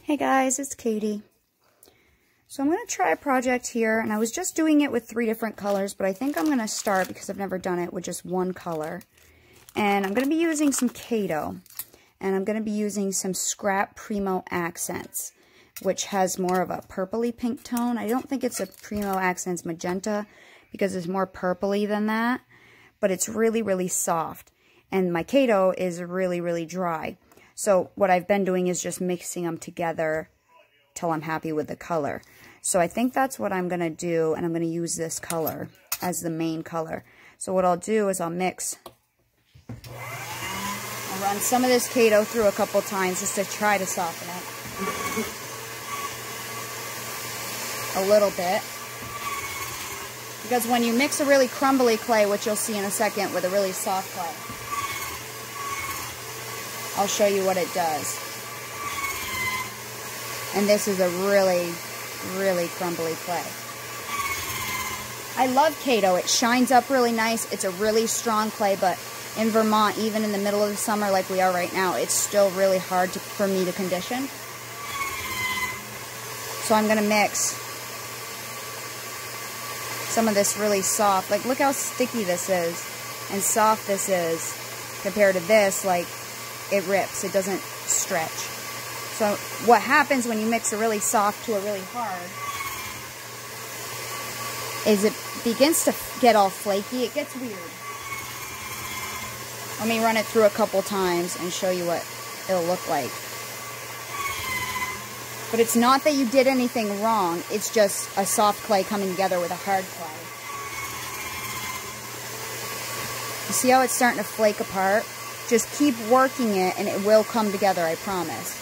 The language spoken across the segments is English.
Hey guys, it's Katie. So I'm going to try a project here, and I was just doing it with 3 different colors, but I think I'm going to start, because I've never done it, with just one color. And I'm going to be using some Kato, and I'm going to be using some Scrap Primo Accents, which has more of a purpley pink tone. I don't think it's a Primo Accents magenta, because it's more purpley than that, but it's really, really soft. And my Kato is really, really dry. So what I've been doing is just mixing them together till I'm happy with the color. So I think that's what I'm going to do, and I'm going to use this color as the main color. So what I'll do is I'll mix. I'll run some of this Kato through a couple times just to try to soften it a little bit. Because when you mix a really crumbly clay, which you'll see in a second, with a really soft clay, I'll show you what it does. And this is a really, really crumbly clay. I love Kato. It shines up really nice. It's a really strong clay, but in Vermont, even in the middle of the summer like we are right now, it's still really hard for me to condition. So I'm going to mix some of this really soft. Like, look how sticky this is and soft this is compared to this. Like, it rips. It doesn't stretch. So what happens when you mix a really soft to a really hard is it begins to get all flaky. It gets weird. Let me run it through a couple times and show you what it'll look like. But it's not that you did anything wrong. It's just a soft clay coming together with a hard clay. You see how it's starting to flake apart? Just keep working it and it will come together, I promise.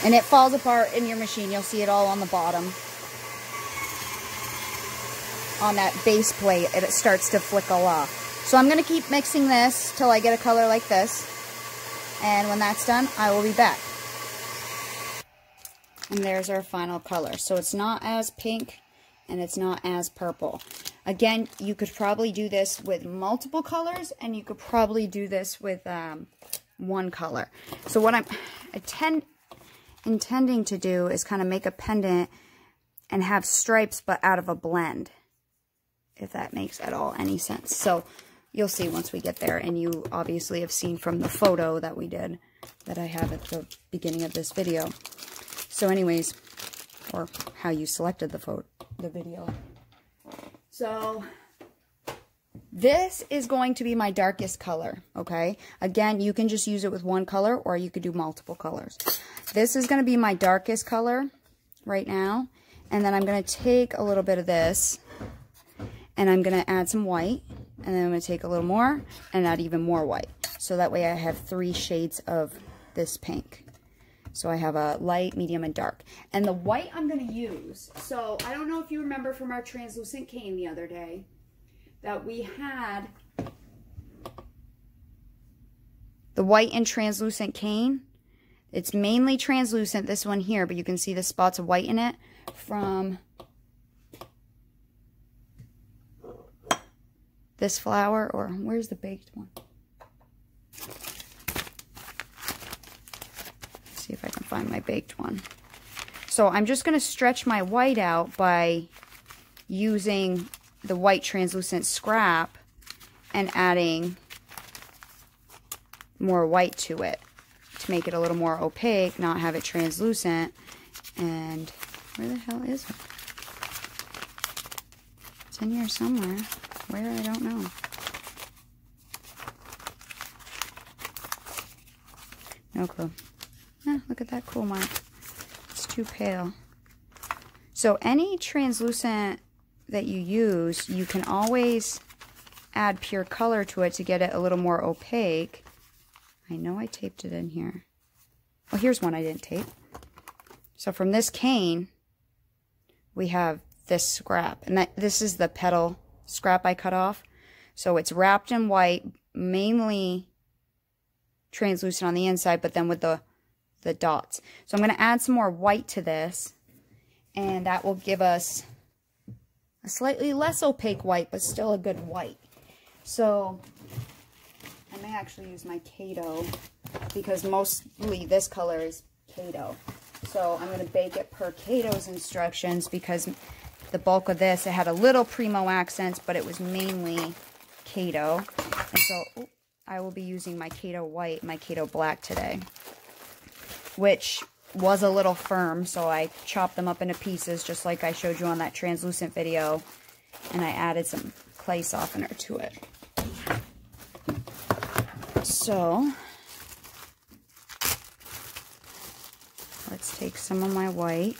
And it falls apart in your machine. You'll see it all on the bottom. On that base plate, it starts to flickle off. So I'm going to keep mixing this till I get a color like this. And when that's done, I will be back. And there's our final color. So it's not as pink and it's not as purple. Again, you could probably do this with multiple colors, and you could probably do this with one color. So what I'm intending to do is kind of make a pendant and have stripes, but out of a blend, if that makes at all any sense. So you'll see once we get there, and you obviously have seen from the photo that we did, that I have at the beginning of this video. So anyways, or how you selected the video. So this is going to be my darkest color, okay? Again, you can just use it with one color, or you could do multiple colors. This is going to be my darkest color right now. And then I'm going to take a little bit of this, and I'm going to add some white. And then I'm going to take a little more and add even more white. So that way I have 3 shades of this pink. So I have a light, medium, and dark. And the white I'm going to use, so I don't know if you remember from our translucent cane the other day, that we had the white and translucent cane. It's mainly translucent, this one here, but you can see the spots of white in it from this flower, or where's the baked one? See if I can find my baked one. So I'm just going to stretch my white out by using the white translucent scrap and adding more white to it to make it a little more opaque, not have it translucent. And where the hell is it? It's in here somewhere. Where? I don't know. No clue. Look at that cool mark. It's too pale. So any translucent that you use, you can always add pure color to it to get it a little more opaque. I know I taped it in here. Well, here's one I didn't tape. So from this cane, we have this scrap. And this is the petal scrap I cut off. So it's wrapped in white, mainly translucent on the inside, but then with the dots. So I'm going to add some more white to this, and that will give us a slightly less opaque white, but still a good white. So I'm actually use my Kato because mostly this color is Kato. So I'm going to bake it per Kato's instructions because the bulk of this, it had a little Primo accents, but it was mainly Kato. And so I will be using my Kato white, my Kato black today, which was a little firm. So I chopped them up into pieces just like I showed you on that translucent video. And I added some clay softener to it. So let's take some of my white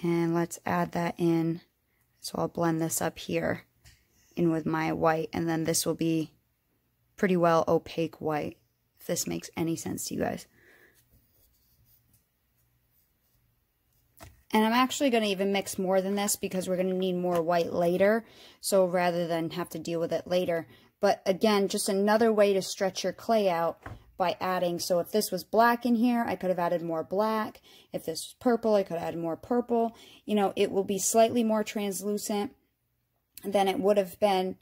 and let's add that in. So I'll blend this up here in with my white, and then this will be pretty well opaque white, if this makes any sense to you guys. And I'm actually going to even mix more than this because we're going to need more white later. So rather than have to deal with it later. But again, just another way to stretch your clay out by adding. So if this was black in here, I could have added more black. If this was purple, I could add more purple. You know, it will be slightly more translucent than it would have been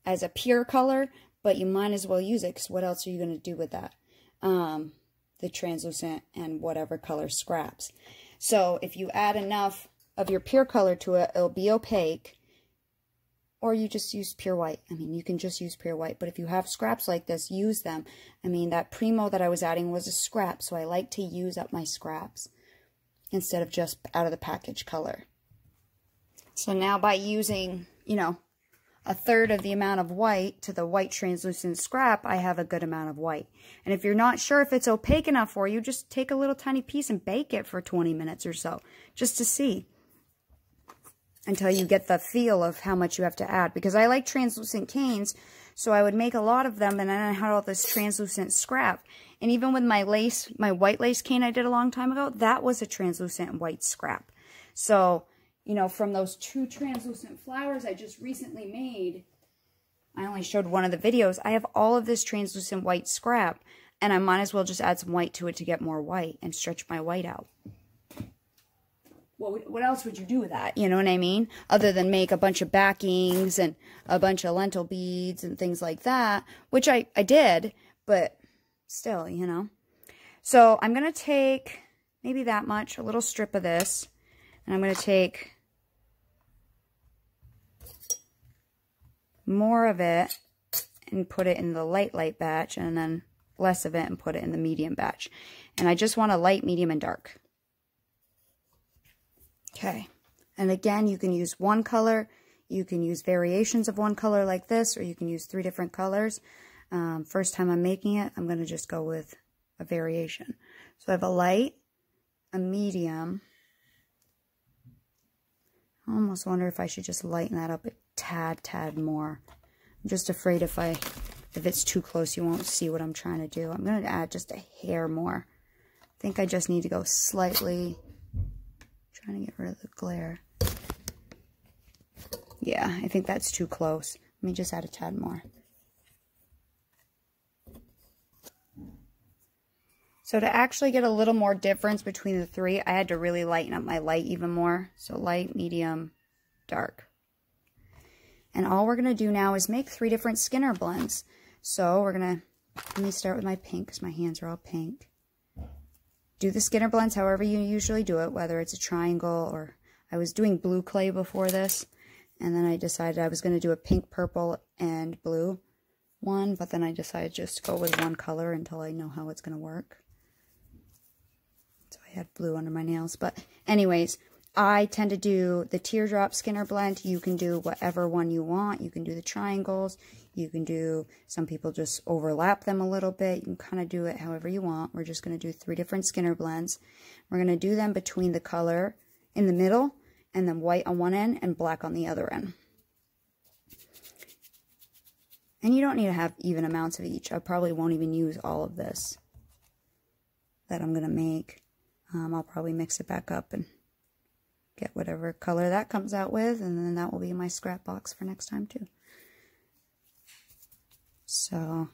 as a pure color. But you might as well use it because what else are you going to do with that? The translucent and whatever color scraps. So if you add enough of your pure color to it, it'll be opaque. Or you just use pure white. I mean, you can just use pure white. But if you have scraps like this, use them. I mean, that Primo that I was adding was a scrap. So I like to use up my scraps instead of just out of the package color. So now by using, you know, a third of the amount of white to the white translucent scrap, I have a good amount of white. And if you're not sure if it's opaque enough for you, just take a little tiny piece and bake it for 20 minutes or so, just to see, until you get the feel of how much you have to add. Because I like translucent canes, so I would make a lot of them, and then I had all this translucent scrap. And even with my lace, my white lace cane I did a long time ago, that was a translucent white scrap. So, you know, from those 2 translucent flowers I just recently made, I only showed one of the videos, I have all of this translucent white scrap, and I might as well just add some white to it to get more white and stretch my white out. What else would you do with that? You know what I mean? Other than make a bunch of backings and a bunch of lentil beads and things like that, which I did, but still, you know. So I'm going to take maybe that much, a little strip of this, and I'm going to take more of it and put it in the light batch, and then less of it and put it in the medium batch. And I just want a light, medium, and dark. Okay. And again, you can use one color, you can use variations of one color like this, or you can use 3 different colors. First time I'm making it, I'm going to just go with a variation. So I have a light, a medium. I almost wonder if I should just lighten that up a tad more. I'm just afraid if it's too close, you won't see what I'm trying to do. I'm going to add just a hair more. I think I just need to go slightly, trying to get rid of the glare. Yeah, I think that's too close. Let me just add a tad more. So to actually get a little more difference between the 3, I had to really lighten up my light even more. So light, medium, dark. And all we're going to do now is make 3 different Skinner blends. So we're going to, let me start with my pink because my hands are all pink. Do the Skinner blends however you usually do it, whether it's a triangle or, I was doing blue clay before this. And then I decided I was going to do a pink, purple, and blue one. But then I decided just to go with one color until I know how it's going to work. So I had blue under my nails. But anyways, I tend to do the teardrop Skinner blend. You can do whatever one you want. You can do the triangles. You can do, some people just overlap them a little bit. You can kind of do it however you want. We're just going to do 3 different Skinner blends. We're going to do them between the color in the middle and then white on one end and black on the other end. And you don't need to have even amounts of each. I probably won't even use all of this that I'm going to make. I'll probably mix it back up and get whatever color that comes out with, and then that will be my scrap box for next time too. So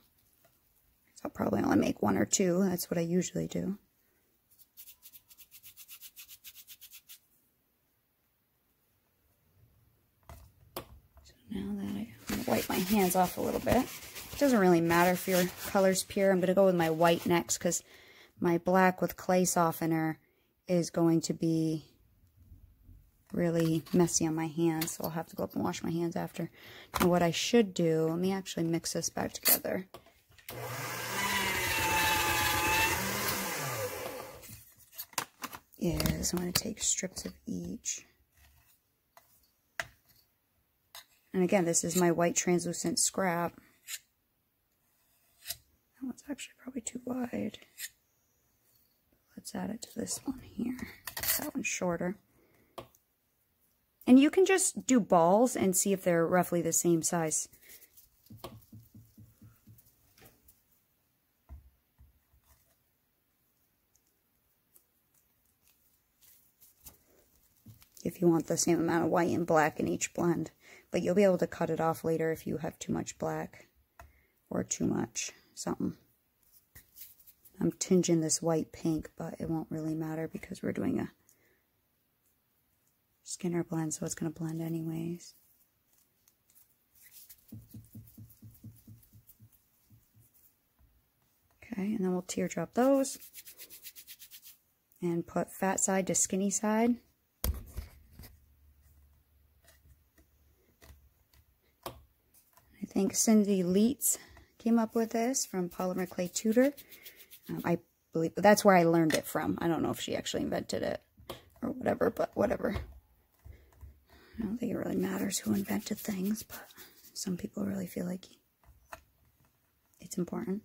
I'll probably only make 1 or 2. That's what I usually do. So now wipe my hands off a little bit. It doesn't really matter if your color's pure. I'm going to go with my white next because my black with clay softener is going to be really messy on my hands, so I'll have to go up and wash my hands after. Now what I should do, let me actually mix this back together. Is I'm going to take strips of each. And again, this is my white translucent scrap. That one's actually probably too wide. Let's add it to this one here. That one's shorter. And you can just do balls and see if they're roughly the same size. If you want the same amount of white and black in each blend. But you'll be able to cut it off later if you have too much black or too much something. I'm tinging this white pink, but it won't really matter because we're doing a Skinner blend, so it's going to blend anyways. Okay, and then we'll teardrop those and put fat side to skinny side. I think Cindy Leitz came up with this from Polymer Clay Tutor. I believe that's where I learned it from. I don't know if she actually invented it or whatever, but whatever. I don't think it really matters who invented things, but some people really feel like it's important.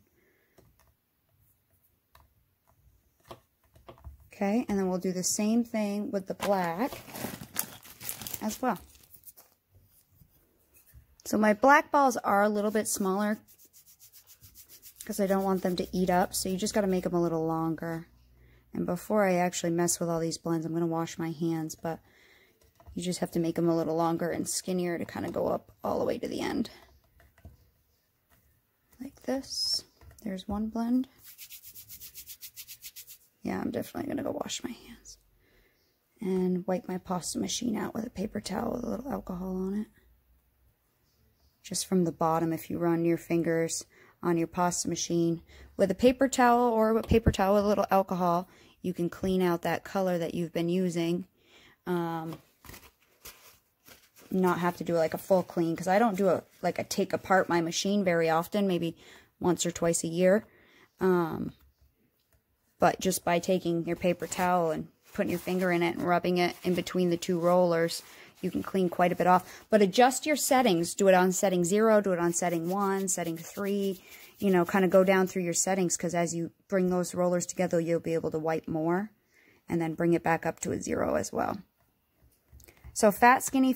Okay, and then we'll do the same thing with the black as well. So my black balls are a little bit smaller because I don't want them to eat up, so you just got to make them a little longer. And before I actually mess with all these blends, I'm going to wash my hands, but you just have to make them a little longer and skinnier to kind of go up all the way to the end. Like this. There's one blend. Yeah, I'm definitely going to go wash my hands. And wipe my pasta machine out with a paper towel with a little alcohol on it. Just from the bottom, if you run your fingers on your pasta machine with a paper towel or a paper towel with a little alcohol, you can clean out that color that you've been using. Not have to do like a full clean, because I don't do a take apart my machine very often, maybe once or twice a year. But just by taking your paper towel and putting your finger in it and rubbing it in between the two rollers, you can clean quite a bit off. But adjust your settings. Do it on setting 0, do it on setting 1, setting 3. You know, kind of go down through your settings, because as you bring those rollers together, you'll be able to wipe more and then bring it back up to a 0 as well. So fat, skinny,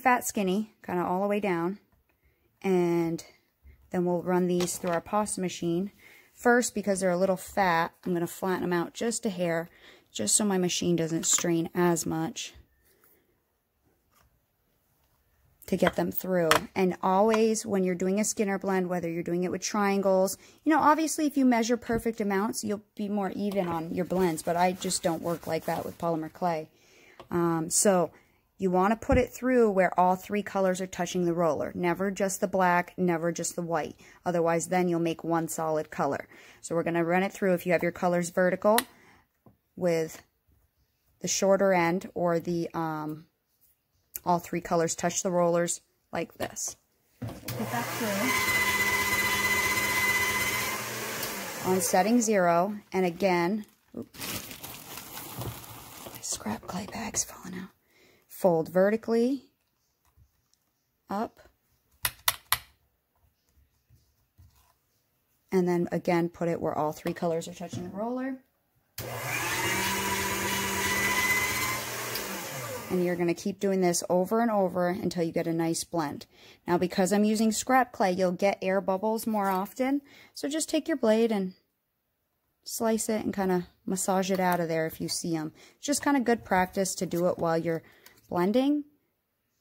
kind of all the way down. And then we'll run these through our pasta machine. First, because they're a little fat, I'm going to flatten them out just a hair, just so my machine doesn't strain as much to get them through. And always, when you're doing a Skinner blend, whether you're doing it with triangles, you know, obviously if you measure perfect amounts, you'll be more even on your blends, but I just don't work like that with polymer clay. So you want to put it through where all 3 colors are touching the roller. Never just the black, never just the white. Otherwise, then you'll make one solid color. So we're going to run it through. If you have your colors vertical with the shorter end, or the all 3 colors touch the rollers like this. Put that through on setting 0. And again, oops, my scrap clay bag's falling out. Fold vertically up, and then again put it where all 3 colors are touching the roller. And you're going to keep doing this over and over until you get a nice blend. Now, because I'm using scrap clay, you'll get air bubbles more often, so just take your blade and slice it and kind of massage it out of there if you see them. It's just kind of good practice to do it while you're blending.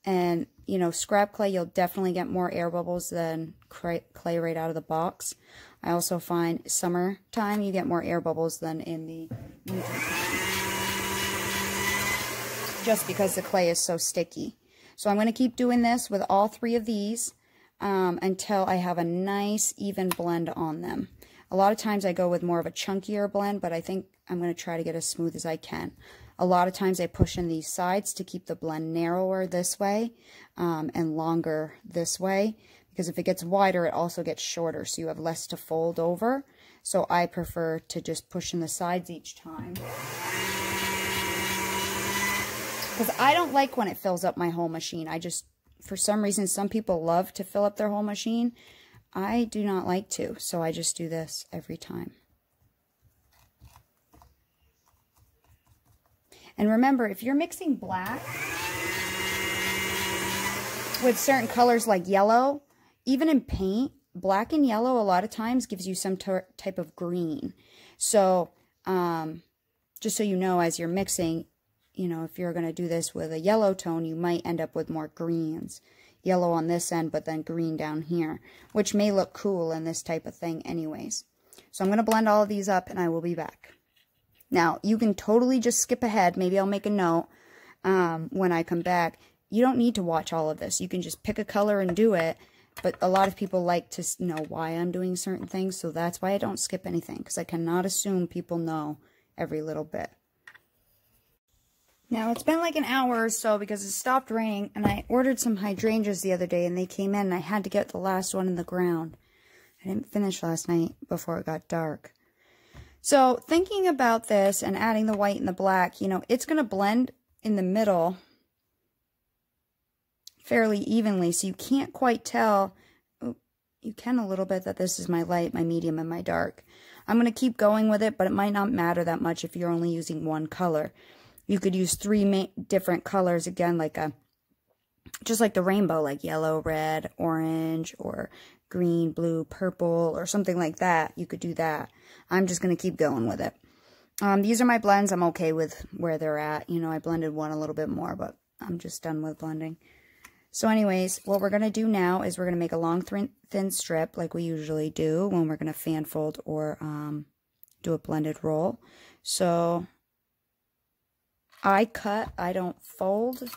And you know, scrap clay, you'll definitely get more air bubbles than clay right out of the box. I also find summertime you get more air bubbles than in the winter time, just because the clay is so sticky. So I'm going to keep doing this with all 3 of these. until I have a nice even blend on them. A lot of times I go with more of a chunkier blend, but I think I'm going to try to get as smooth as I can. A lot of times I push in these sides to keep the blend narrower this way and longer this way, because if it gets wider, it also gets shorter, so you have less to fold over. So I prefer to just push in the sides each time, because I don't like when it fills up my whole machine. For some reason, some people love to fill up their whole machine. I do not like to, so I just do this every time. And remember, if you're mixing black with certain colors like yellow, even in paint, black and yellow a lot of times gives you some type of green. So just so you know, as you're mixing, you know, if you're going to do this with a yellow tone, you might end up with more greens. Yellow on this end, but then green down here, which may look cool in this type of thing anyways. So I'm going to blend all of these up and I will be back. Now, you can totally just skip ahead. Maybe I'll make a note when I come back. You don't need to watch all of this. You can just pick a color and do it. But a lot of people like to know why I'm doing certain things, so that's why I don't skip anything, because I cannot assume people know every little bit. Now, it's been like an hour or so because it stopped raining, and I ordered some hydrangeas the other day, and they came in, and I had to get the last one in the ground. I didn't finish last night before it got dark. So, thinking about this and adding the white and the black, you know, it's going to blend in the middle fairly evenly, so you can't quite tell. Oh, you can a little bit that this is my light, my medium, and my dark. I'm going to keep going with it, but it might not matter that much if you're only using one color. You could use three different colors, again, like just like the rainbow, like yellow, red, orange, or green, blue, purple, or something like that. You could do that. I'm just going to keep going with it. These are my blends. I'm okay with where they're at. You know, I blended one a little bit more, but I'm just done with blending. So anyways, what we're going to do now is we're going to make a long thin strip like we usually do when we're going to fan fold or do a blended roll. So I don't fold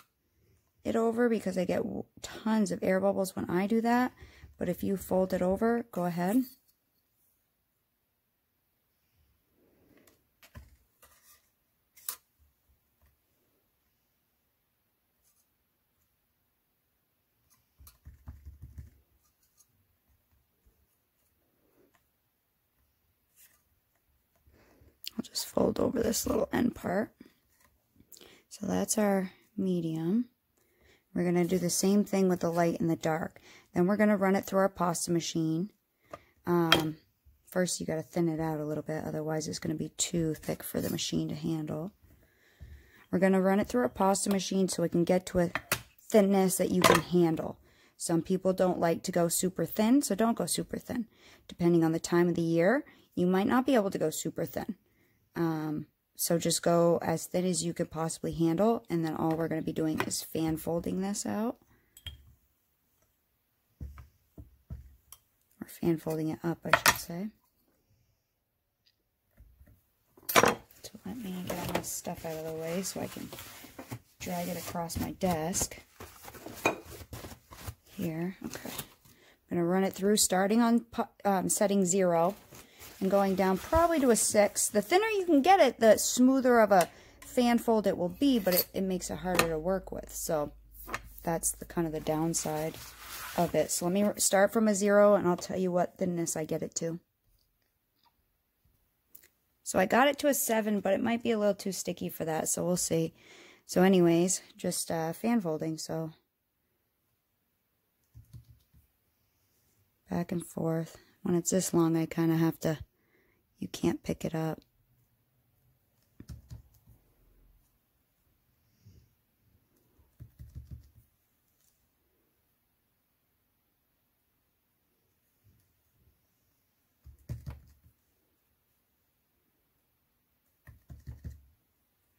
it over because I get tons of air bubbles when I do that. But if you fold it over, go ahead. I'll just fold over this little end part. So that's our medium. We're going to do the same thing with the light and the dark. Then we're going to run it through our pasta machine. First, you got to thin it out a little bit, otherwise it's going to be too thick for the machine to handle. We're going to run it through our pasta machine so it can get to a thinness that you can handle. Some people don't like to go super thin, so don't go super thin. Depending on the time of the year, you might not be able to go super thin. So just go as thin as you could possibly handle, and then all we're going to be doing is fan folding this out. Or fan folding it up, I should say. So let me get all my stuff out of the way so I can drag it across my desk. Here, okay. I'm going to run it through starting on setting 0. And going down probably to a 6. The thinner you can get it, the smoother of a fan fold it will be, but it makes it harder to work with. So that's the kind of the downside of it. So let me start from a 0 and I'll tell you what thinness I get it to. So I got it to a 7, but it might be a little too sticky for that, so we'll see. So anyways, just fan folding, so back and forth. When it's this long, I kind of have to, you can't pick it up.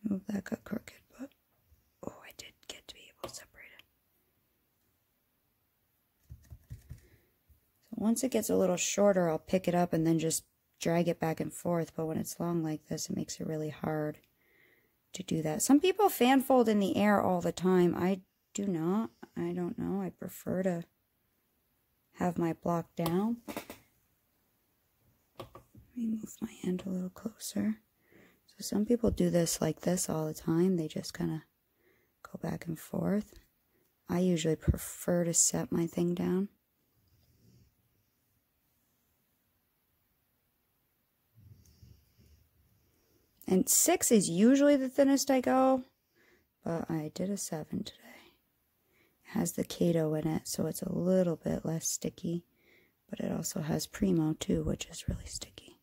Move that got crooked, but oh, I did get to be able to separate it. So once it gets a little shorter, I'll pick it up and then just drag it back and forth. But when it's long like this, it makes it really hard to do that. Some people fan fold in the air all the time. I do not. I don't know. I prefer to have my block down. Let me move my end a little closer. So some people do this like this all the time. They just kind of go back and forth. I usually prefer to set my thing down. And 6 is usually the thinnest I go, but I did a 7 today. It has the Kato in it, so it's a little bit less sticky, but it also has Primo too, which is really sticky.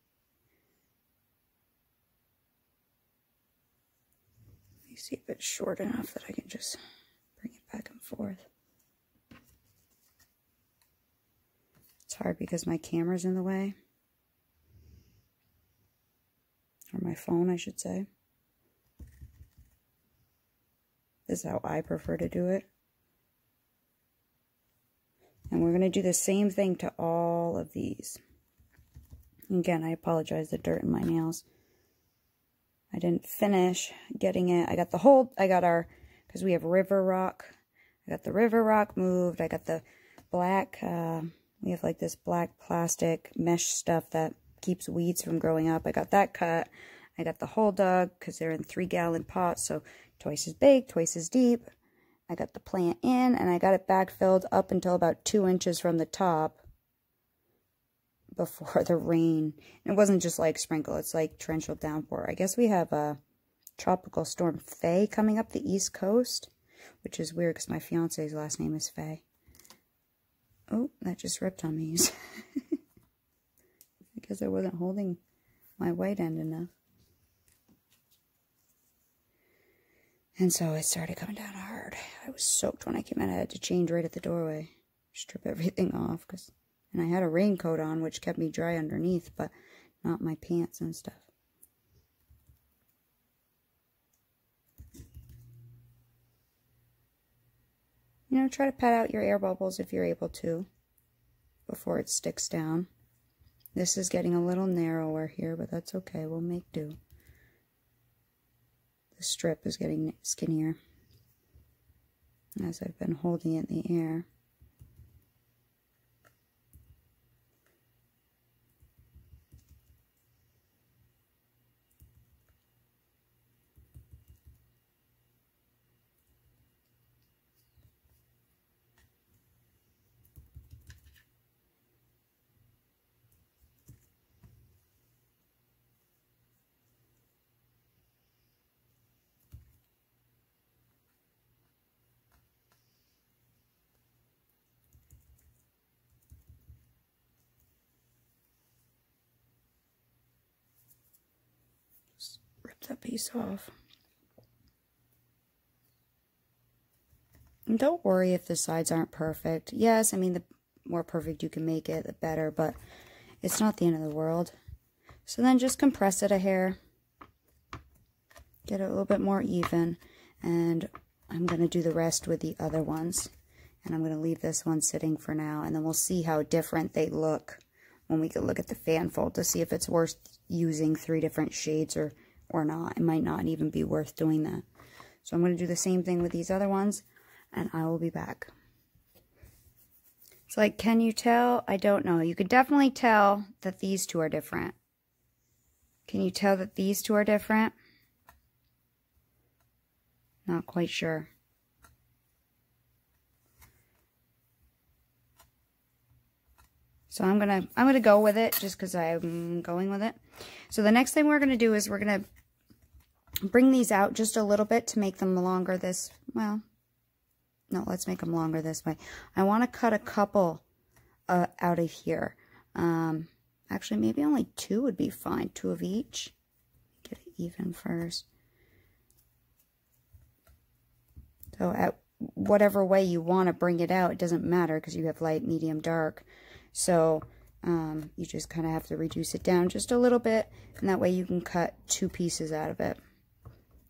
Let me see if it's short enough that I can just bring it back and forth. It's hard because my camera's in the way. Or my phone, I should say. This is how I prefer to do it. And we're going to do the same thing to all of these. Again, I apologize, the dirt in my nails. I didn't finish getting it. I got the whole, because we have river rock. I got the river rock moved. I got the black, we have like this black plastic mesh stuff that keeps weeds from growing up. I got that cut. I got the hole dug because they're in 3-gallon pots, so twice as big, twice as deep. I got the plant in, and I got it backfilled up until about 2 inches from the top before the rain. And it wasn't just like sprinkle, it's like torrential downpour. I guess we have a tropical storm Faye coming up the East Coast, which is weird because my fiance's last name is Faye. Oh, that just ripped on me. Because I wasn't holding my white end enough. And so it started coming down hard. I was soaked when I came in. I had to change right at the doorway. Strip everything off. And I had a raincoat on, which kept me dry underneath, but not my pants and stuff. You know, try to pat out your air bubbles if you're able to before it sticks down. This is getting a little narrower here, but that's okay. We'll make do. The strip is getting skinnier as I've been holding it in the air. Rip that piece off. And don't worry if the sides aren't perfect. Yes, I mean, the more perfect you can make it, the better, but it's not the end of the world. So then just compress it a hair. Get it a little bit more even. And I'm going to do the rest with the other ones. And I'm going to leave this one sitting for now. And then we'll see how different they look when we can look at the fan fold to see if it's worth using 3 different shades or not. It might not even be worth doing that. So I'm going to do the same thing with these other ones, and I will be back. It's like, can you tell? I don't know. You could definitely tell that these two are different. Can you tell that these two are different? Not quite sure. So I'm gonna go with it just because I'm going with it. So the next thing we're gonna do is we're gonna bring these out just a little bit to make them longer this, well, no, let's make them longer this way. I want to cut a couple out of here. Actually, maybe only 2 would be fine. 2 of each. Get it even first. So at whatever way you want to bring it out, it doesn't matter because you have light, medium, dark. So you just kind of have to reduce it down just a little bit, and that way you can cut 2 pieces out of it.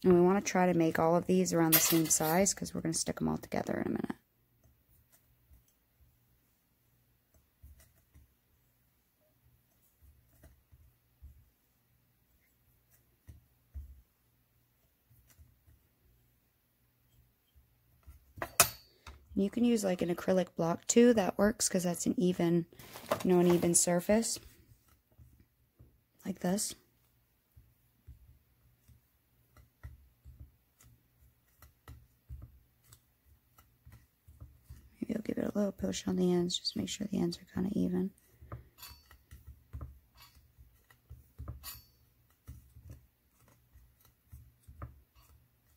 And we want to try to make all of these around the same size because we're going to stick them all together in a minute. You can use like an acrylic block too. That works because that's an even, you know, an even surface. Like this. Maybe I'll give it a little push on the ends, just make sure the ends are kind of even.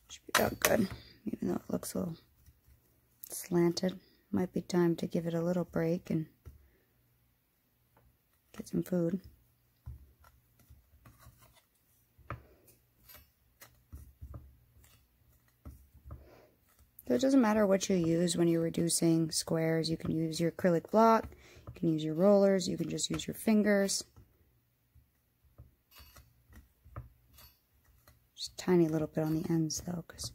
Should be about good, even though it looks a little slanted. Might be time to give it a little break and get some food. So it doesn't matter what you use when you're reducing squares. You can use your acrylic block, you can use your rollers, you can just use your fingers. Just a tiny little bit on the ends though, because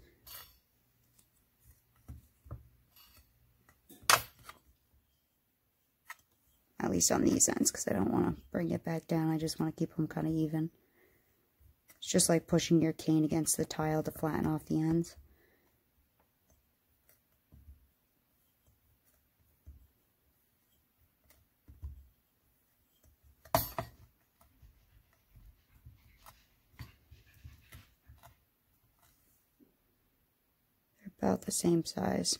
at least on these ends, because I don't want to bring it back down. I just want to keep them kind of even. It's just like pushing your cane against the tile to flatten off the ends. About the same size.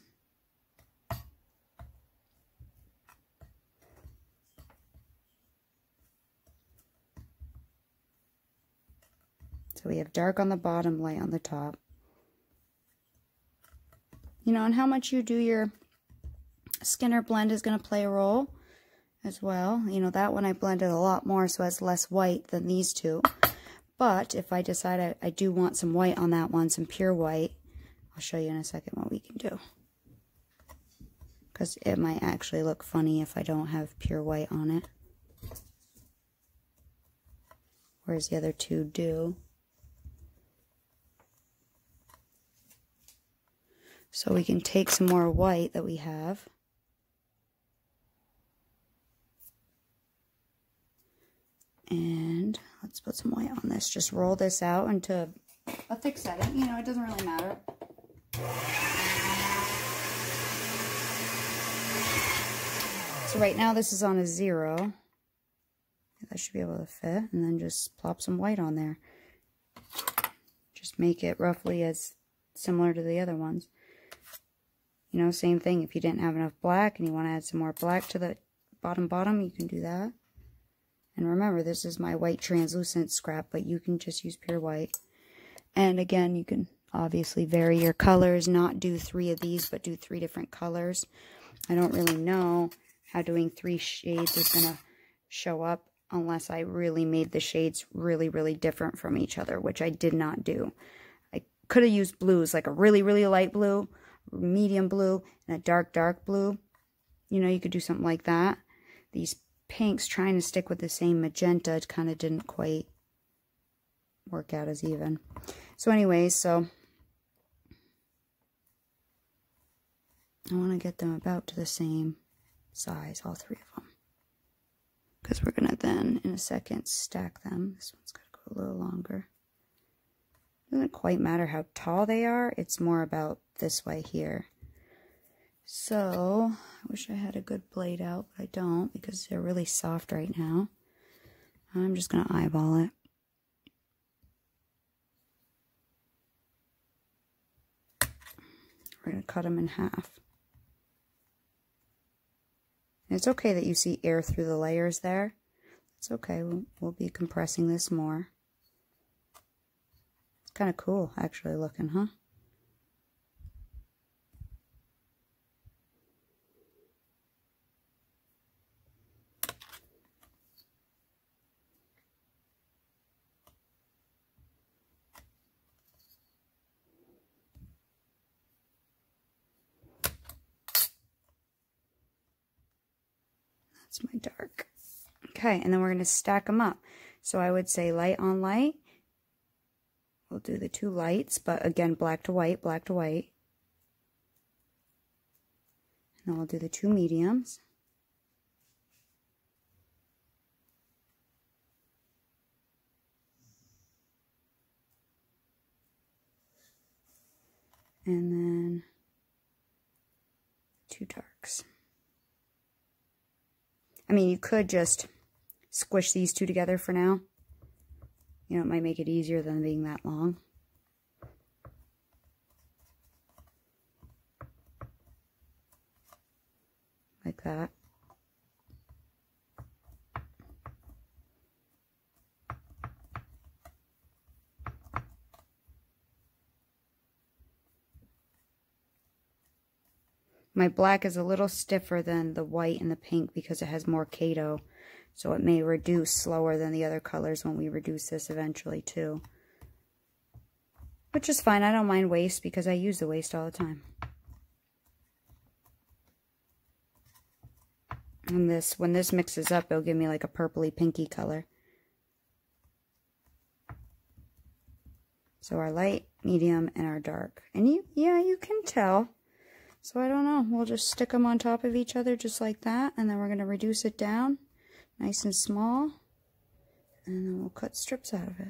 So we have dark on the bottom, light on the top. You know, and how much you do your Skinner blend is going to play a role as well. You know, that one I blended a lot more, so it has less white than these two. But if I decide I do want some white on that one, some pure white, I'll show you in a second what we can do. Because it might actually look funny if I don't have pure white on it. Whereas the other two do. So we can take some more white that we have. And let's put some white on this. Just roll this out into a thick setting. You know, it doesn't really matter. So right now this is on a 0. That should be able to fit. And then just plop some white on there. Just make it roughly as similar to the other ones. You know, same thing. If you didn't have enough black and you want to add some more black to the bottom, you can do that. And remember, this is my white translucent scrap, but you can just use pure white. And again, you can obviously vary your colors, not do 3 of these, but do 3 different colors. I don't really know how doing 3 shades is going to show up unless I really made the shades really, really different from each other, which I did not do. I could have used blues, like a really, really light blue, medium blue, and a dark, dark blue. You know, you could do something like that. These pinks trying to stick with the same magenta kind of didn't quite work out as even. So anyways, so I want to get them about to the same size, all 3 of them. Because we're going to then, in a second, stack them. This one's got to go a little longer. Doesn't quite matter how tall they are. It's more about this way here. So, I wish I had a good blade out, but I don't because they're really soft right now. I'm just going to eyeball it. We're going to cut them in half. And it's okay that you see air through the layers there. It's okay. We'll be compressing this more. It's kind of cool, actually, looking, huh? That's my dark. Okay, and then we're going to stack them up. So I would say light on light. We'll do the 2 lights, but again, black to white, black to white. And then we'll do the 2 mediums. And then too darks. I mean, you could just squish these two together for now. You know, it might make it easier than being that long. Like that. My black is a little stiffer than the white and the pink because it has more Kato. So it may reduce slower than the other colors when we reduce this eventually too. Which is fine. I don't mind waste because I use the waste all the time. And this, when this mixes up, it'll give me like a purpley pinky color. So our light, medium, and our dark. And you can tell. So I don't know, we'll just stick them on top of each other just like that, and then we're going to reduce it down nice and small, and then we'll cut strips out of it.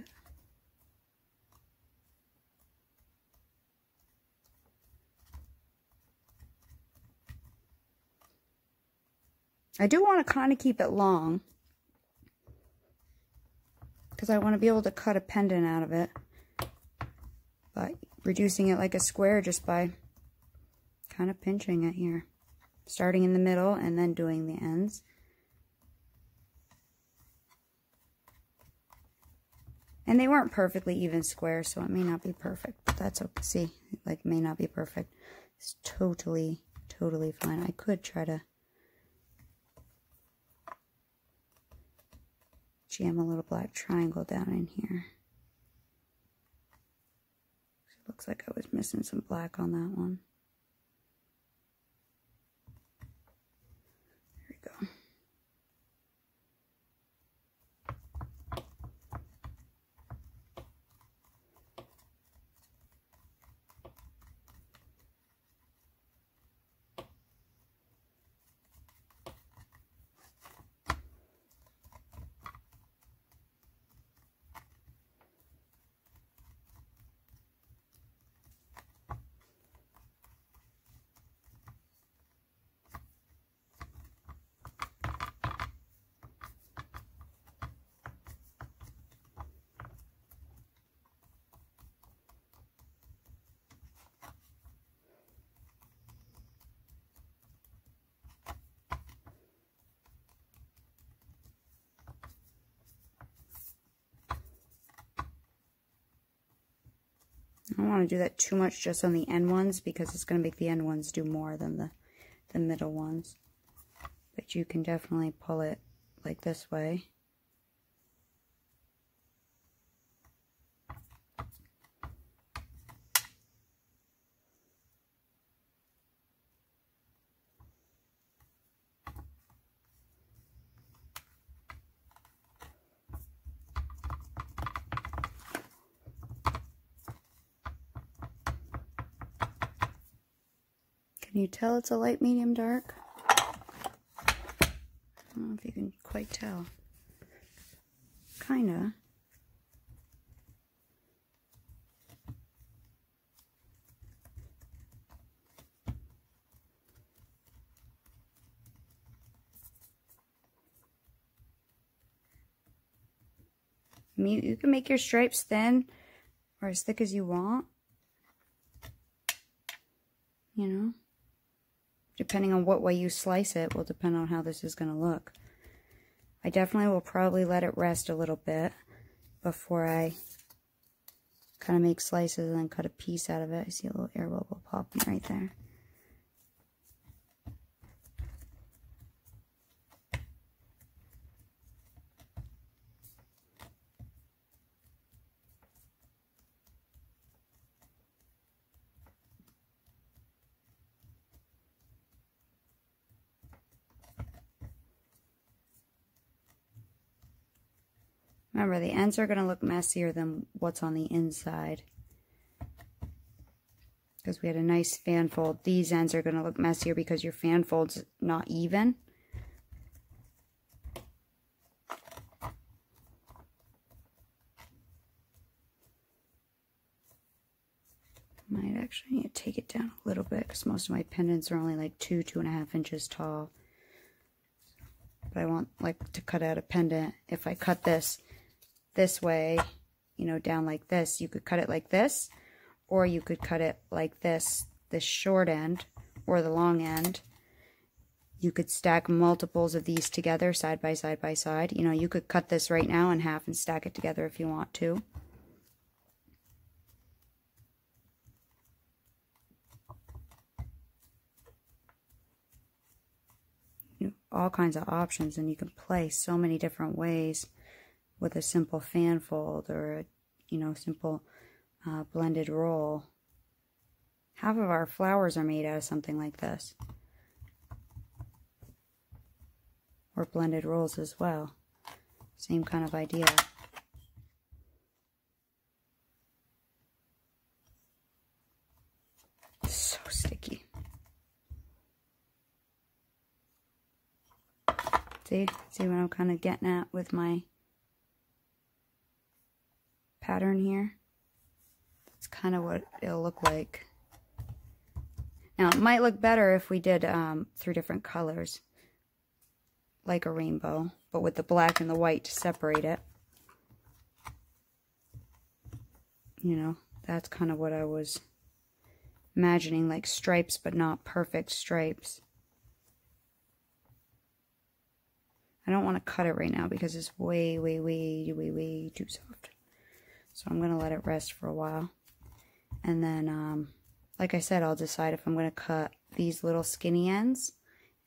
I do want to kind of keep it long, because I want to be able to cut a pendant out of it, but reducing it like a square just by kind of pinching it here, starting in the middle and then doing the ends. And they weren't perfectly even squares, so it may not be perfect, but that's okay. See, like, may not be perfect. It's totally fine. I could try to jam a little black triangle down in here. It looks like I was missing some black on that one. I don't want to do that too much just on the end ones because it's going to make the end ones do more than the middle ones. But you can definitely pull it like this way. Can you tell it's a light, medium, dark? I don't know if you can quite tell. Kinda. I mean, you can make your stripes thin or as thick as you want. You know? Depending on what way you slice it will depend on how this is going to look. I definitely will probably let it rest a little bit before I kind of make slices and then cut a piece out of it. I see a little air bubble popping right there. Remember, the ends are going to look messier than what's on the inside. Because we had a nice fan fold. These ends are going to look messier because your fan fold's not even. Might actually need to take it down a little bit because most of my pendants are only like 2.5 inches tall. But I want like to cut out a pendant. If I cut this way, you know, down like this, you could cut it like this, or you could cut it like this short end or the long end. You could stack multiples of these together side by side by side. You know, you could cut this right now in half and stack it together if you want to. All kinds of options, and you can play so many different ways with a simple fan fold or a, you know, simple blended roll. Half of our flowers are made out of something like this, or blended rolls as well. Same kind of idea. So sticky. See what I'm kind of getting at with my pattern here? That's kind of what it'll look like. Now, it might look better if we did 3 different colors, like a rainbow, but with the black and the white to separate it. You know, that's kind of what I was imagining, like stripes, but not perfect stripes. I don't want to cut it right now because it's way too soft. So I'm going to let it rest for a while. And then, like I said, I'll decide if I'm going to cut these little skinny ends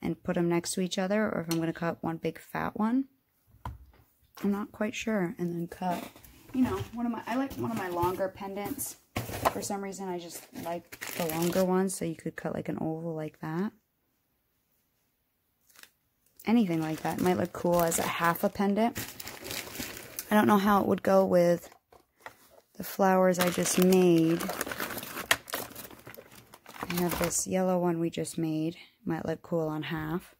and put them next to each other, or if I'm going to cut one big fat one. I'm not quite sure. And then cut, you know, I like one of my longer pendants. For some reason, I just like the longer ones, so you could cut like an oval like that. Anything like that. It might look cool as a half a pendant. I don't know how it would go with the flowers I just made. I have this yellow one we just made. Might look cool on half.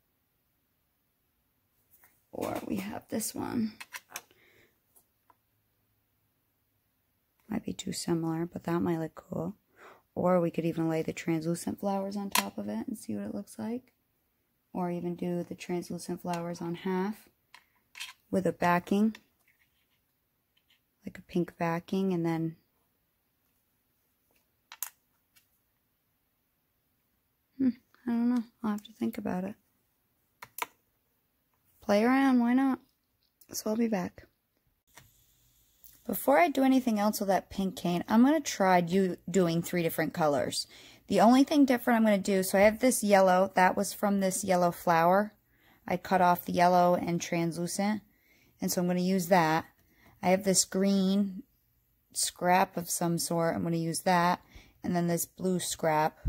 Or we have this one. Might be too similar, but that might look cool. Or we could even lay the translucent flowers on top of it and see what it looks like. Or even do the translucent flowers on half with a backing, like a pink backing, and then I don't know, I'll have to think about it. Play around, why not? So I'll be back. Before I do anything else with that pink cane, I'm going to try doing 3 different colors. The only thing different I'm going to do, so I have this yellow, that was from this yellow flower. I cut off the yellow and translucent, and so I'm going to use that. I have this green scrap of some sort, I'm going to use that, and then this blue scrap.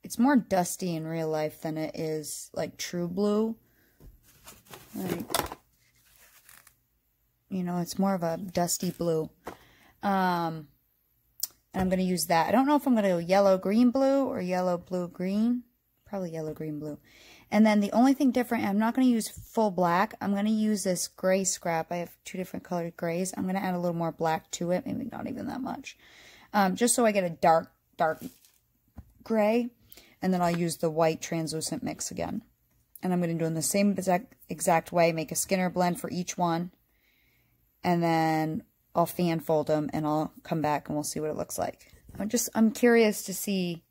It's more dusty in real life than it is like true blue. Like, you know, it's more of a dusty blue. And I'm going to use that. I don't know if I'm going to go yellow, green, blue, or yellow, blue, green. Probably yellow, green, blue. And then the only thing different, I'm not going to use full black. I'm going to use this gray scrap. I have 2 different colored grays. I'm going to add a little more black to it. Maybe not even that much. Just so I get a dark gray. And then I'll use the white translucent mix again. And I'm going to do it in the same exact way. Make a Skinner blend for each one. And then I'll fan fold them, and I'll come back and we'll see what it looks like. I'm curious to see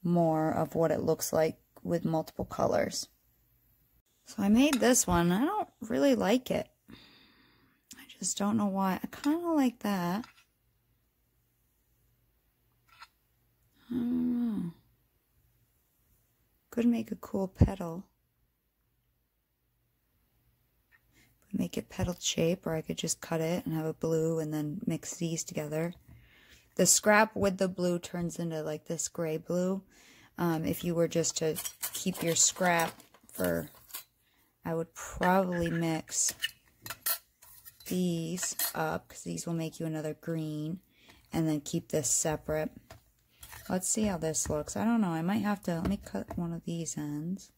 more of what it looks like with multiple colors. So I made this one. I don't really like it. I just don't know why. I kind of like that. I don't know. Could make a cool petal. Make it petal shape, or I could just cut it and have a blue and then mix these together. The scrap with the blue turns into like this gray blue. If you were just to keep your scrap for, I would probably mix these up because these will make you another green, and then keep this separate. Let's see how this looks. I don't know. I might have to, let me cut one of these ends.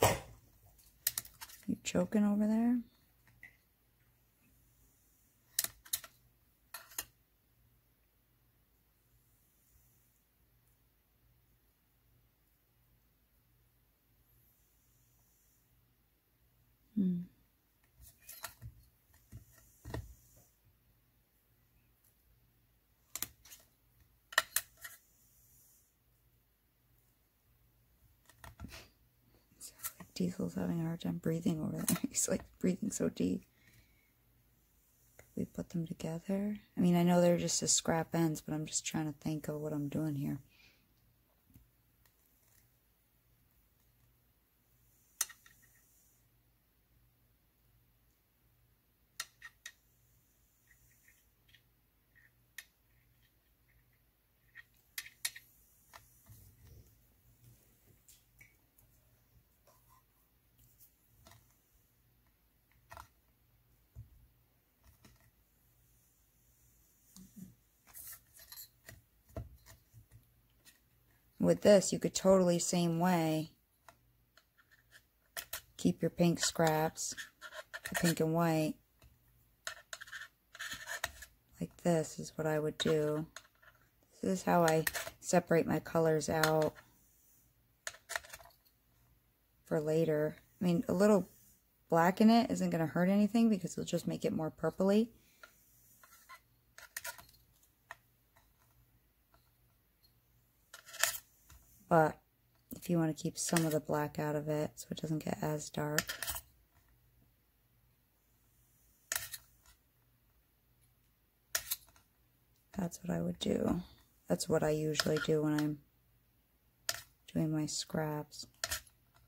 You choking over there? Diesel's having a hard time breathing over there. He's like breathing so deep. We put them together. I mean, I know they're just as scrap ends, but I'm just trying to think of what I'm doing here. With this, you could totally same way keep your pink scraps, the pink and white. Like this is what I would do. This is how I separate my colors out for later. I mean, a little black in it isn't going to hurt anything because it'll just make it more purpley. But if you want to keep some of the black out of it so it doesn't get as dark. That's what I would do. That's what I usually do when I'm doing my scraps.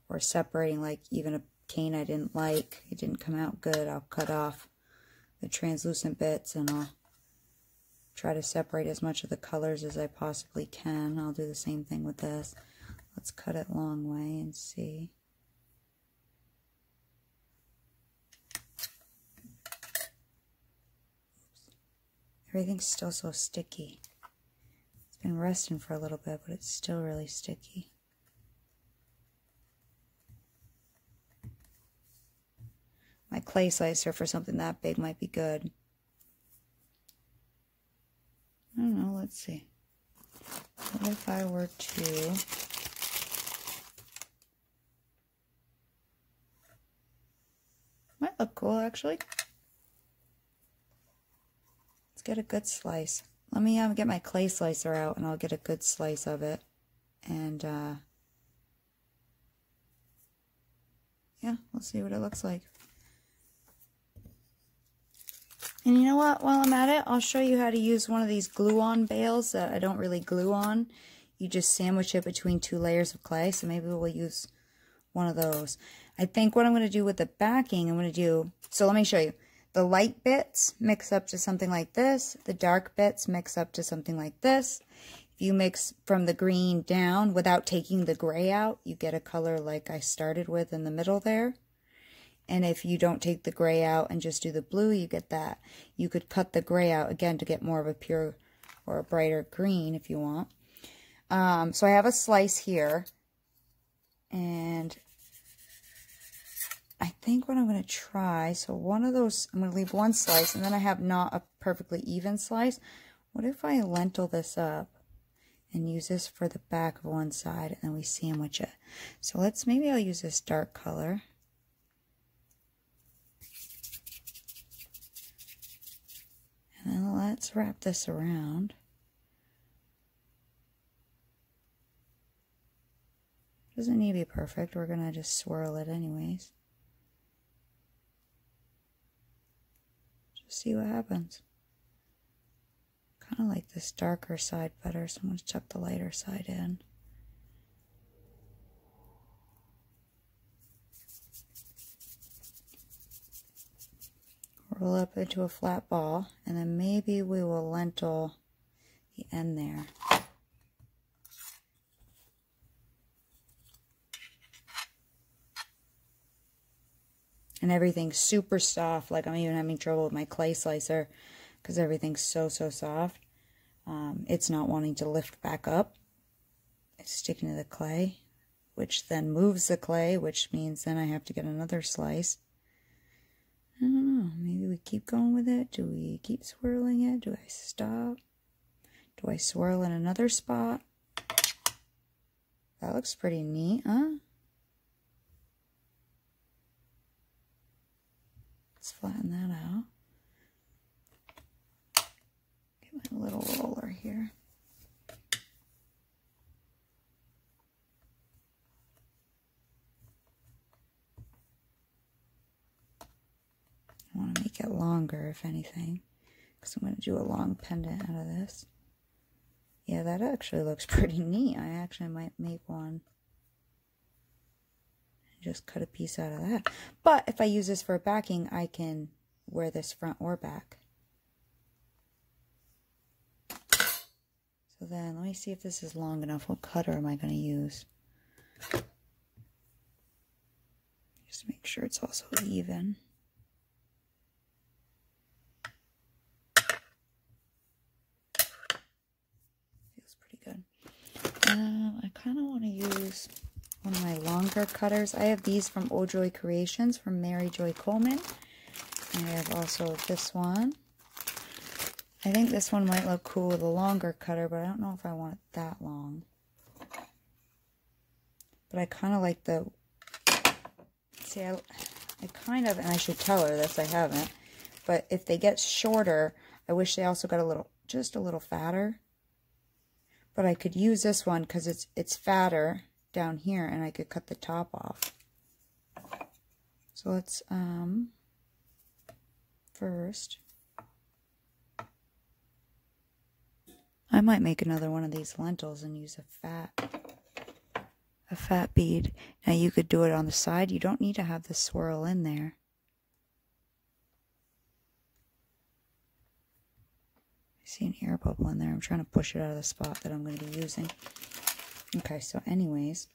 Or separating, like even a cane I didn't like, it didn't come out good, I'll cut off the translucent bits and I'll try to separate as much of the colors as I possibly can. I'll do the same thing with this. Let's cut it long way and see. Everything's still so sticky. It's been resting for a little bit, but it's still really sticky. My clay slicer for something that big might be good. I don't know, let's see. What if I were to... Might look cool, actually. Let's get a good slice. Let me get my clay slicer out and I'll get a good slice of it. And, yeah, we'll see what it looks like. And you know what, while I'm at it, I'll show you how to use one of these glue-on bales that I don't really glue on. You just sandwich it between 2 layers of clay, so maybe we'll use one of those. I think what I'm going to do with the backing, I'm going to do, so let me show you. The light bits mix up to something like this. The dark bits mix up to something like this. If you mix from the green down without taking the gray out, you get a color like I started with in the middle there. And if you don't take the gray out and just do the blue, you get that. You could cut the gray out, again, to get more of a pure or a brighter green if you want. So I have a slice here. And I think what I'm going to try, so one of those, I'm going to leave one slice, and then I have not a perfectly even slice. What if I lentil this up and use this for the back of one side, and then we sandwich it? So maybe I'll use this dark color. And then let's wrap this around. Doesn't need to be perfect. We're going to just swirl it anyways. Just see what happens. Kind of like this darker side better, so I'm going to chuck the lighter side in. Roll up into a flat ball, and then maybe we will lentil the end there. And everything's super soft, like I'm even having trouble with my clay slicer because everything's so soft. It's not wanting to lift back up. It's sticking to the clay, which then moves the clay, which means then I have to get another slice. I don't know, maybe we keep going with it? Do we keep swirling it? Do I stop? Do I swirl in another spot? That looks pretty neat, huh? Let's flatten that out. Get my little roller here. I want to make it longer, if anything, because I'm going to do a long pendant out of this. Yeah, that actually looks pretty neat. I actually might make one. Just cut a piece out of that. But if I use this for a backing, I can wear this front or back. So then, let me see if this is long enough. What cutter am I going to use? Just make sure it's also even. I kind of want to use one of my longer cutters. I have these from Oh Joy Creations from Mary Joy Coleman. And I have also this one. I think this one might look cool with a longer cutter, but I don't know if I want it that long. But I kind of like the... See, I kind of, and I should tell her this, I haven't. But if they get shorter, I wish they also got a little, just a little fatter. But I could use this one because it's fatter down here, and I could cut the top off. So let's first, I might make another one of these lentils and use a fat bead. Now you could do it on the side. You don't need to have the swirl in there. I see an air bubble in there. I'm trying to push it out of the spot that I'm going to be using. Okay, so anyways.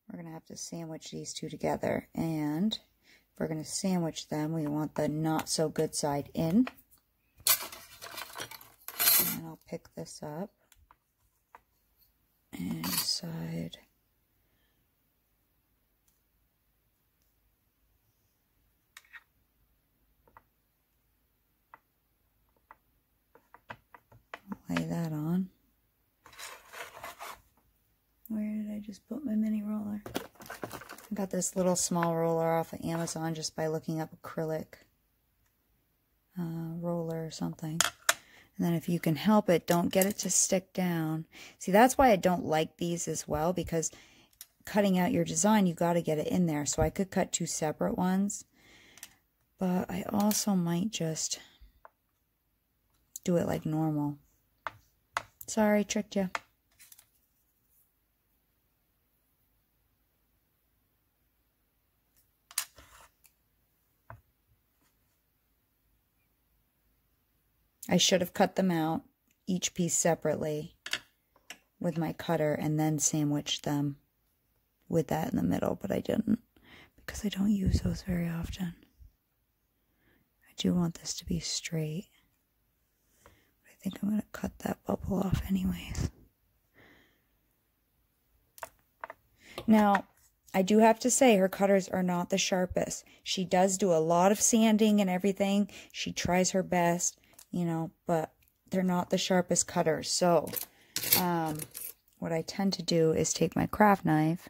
We're going to have to sandwich these two together. And if we're going to sandwich them, we want the not so good side in. And I'll pick this up and side. I'll lay that on. Where did I just put my mini roller? I got this little small roller off of Amazon just by looking up acrylic roller or something. And then if you can help it, don't get it to stick down. See, that's why I don't like these as well, because cutting out your design, you got to get it in there. So I could cut two separate ones. But I also might just do it like normal. Sorry, tricked you. I should have cut them out, each piece separately, with my cutter, and then sandwiched them with that in the middle, but I didn't, because I don't use those very often. I do want this to be straight. But I think I'm going to cut that bubble off anyways. Now, I do have to say her cutters are not the sharpest. She does do a lot of sanding and everything. She tries her best. You know, but they're not the sharpest cutters. So, what I tend to do is take my craft knife,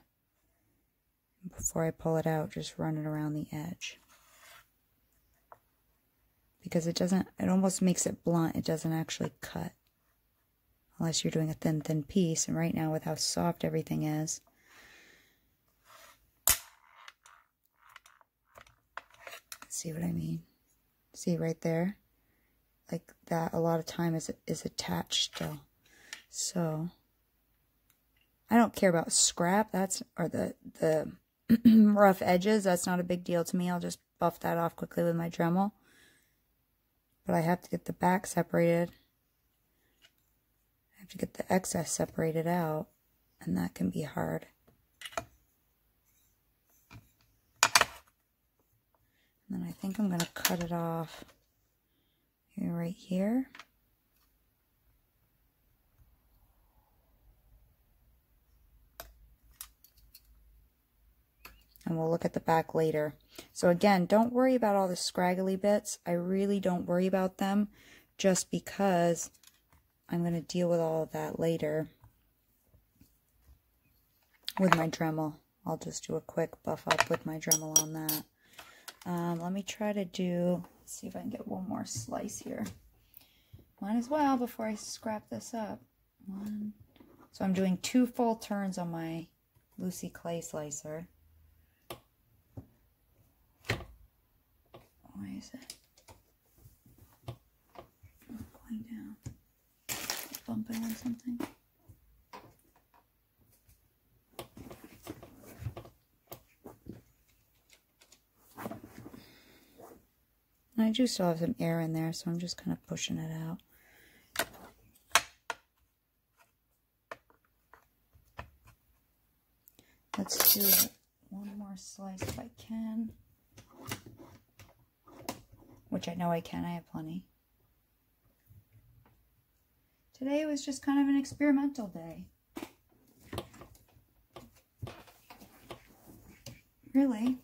before I pull it out, just run it around the edge. Because it almost makes it blunt. It doesn't actually cut. Unless you're doing a thin piece. And right now, with how soft everything is. See what I mean? See right there? Like that, a lot of time is attached still. So I don't care about scrap, or the rough edges. That's not a big deal to me. I'll just buff that off quickly with my Dremel. But I have to get the back separated. I have to get the excess separated out, and that can be hard. And then I think I'm going to cut it off right here. And we'll look at the back later. So again, don't worry about all the scraggly bits. I really don't worry about them, just because I'm going to deal with all of that later with my Dremel. I'll just do a quick buff up with my Dremel on that. Let me try to do, let's see if I can get one more slice here. Might as well before I scrap this up. So I'm doing 2 full turns on my Lucy clay slicer. Why is it going down? Bumping on something? I do still have some air in there, so I'm just kind of pushing it out. Let's do one more slice if I can. Which I know I can, I have plenty. Today was just kind of an experimental day. Really.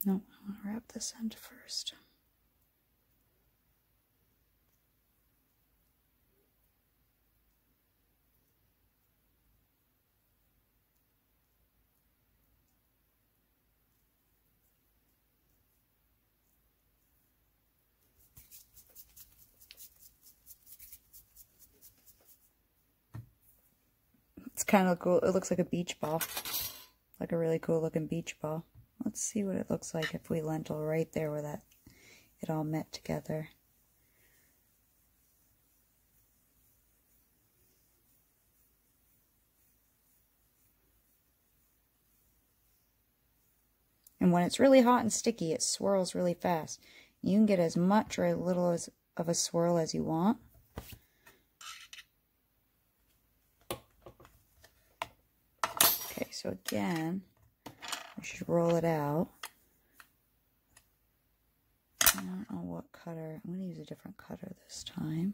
No, I want to wrap this end first. It's kind of cool. It looks like a beach ball. Like a really cool looking beach ball. Let's see what it looks like if we lentil right there where that it all met together. And when it's really hot and sticky, it swirls really fast. You can get as much or as little of a swirl as you want. Okay, so again, we should roll it out. I don't know what cutter. I'm going to use a different cutter this time.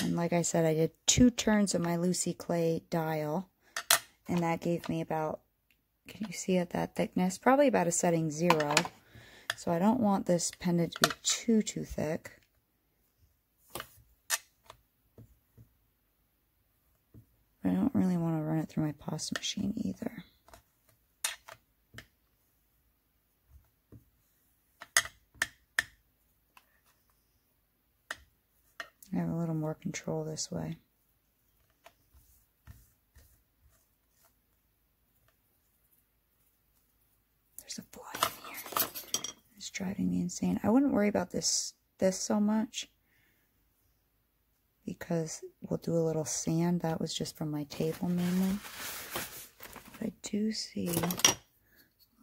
And like I said, I did 2 turns of my Lucy clay dial, and that gave me about, can you see it, that thickness? Probably about a setting 0. So I don't want this pendant to be too thick. But I don't really want to run it through my pasta machine either. I have a little more control this way. There's a fly in here. It's driving me insane. I wouldn't worry about this so much, because we'll do a little sand. That was just from my table mainly. But I do see a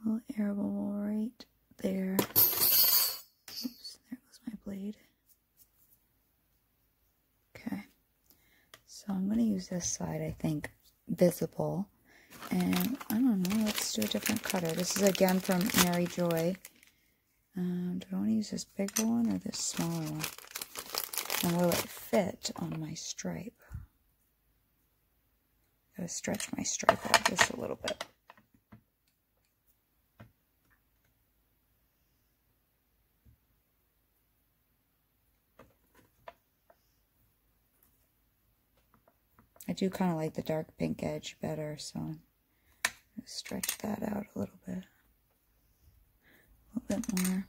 little air bubble right there. Oops, there goes my blade. Okay, so I'm going to use this side, I think, visible. And I don't know, let's do a different cutter. This is again from Mary Joy. Do I want to use this bigger one or this smaller one? And will it fit on my stripe? Gotta stretch my stripe out just a little bit. I do kind of like the dark pink edge better, so I'm gonna stretch that out a little bit. A little bit more.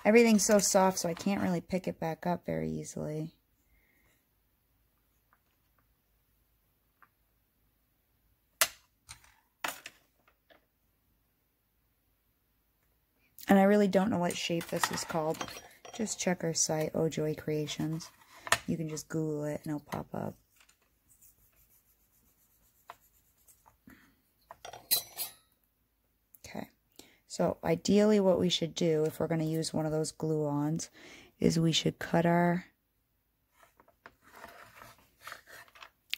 Everything's so soft, so I can't really pick it back up very easily. And I really don't know what shape this is called. Just check our site, Oh Joy Creations. You can just Google it and it'll pop up. Okay. So ideally what we should do, if we're going to use one of those glue-ons, is we should cut our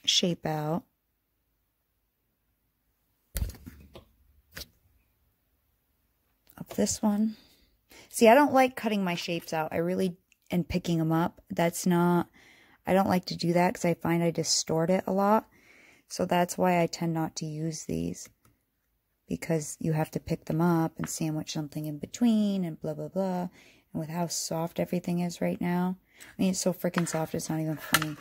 shape out. Of this one. See, I don't like cutting my shapes out. And picking them up. I don't like to do that because I find I distort it a lot. So that's why I tend not to use these. Because you have to pick them up and sandwich something in between and blah, blah, blah. And with how soft everything is right now. I mean, it's so freaking soft, it's not even funny.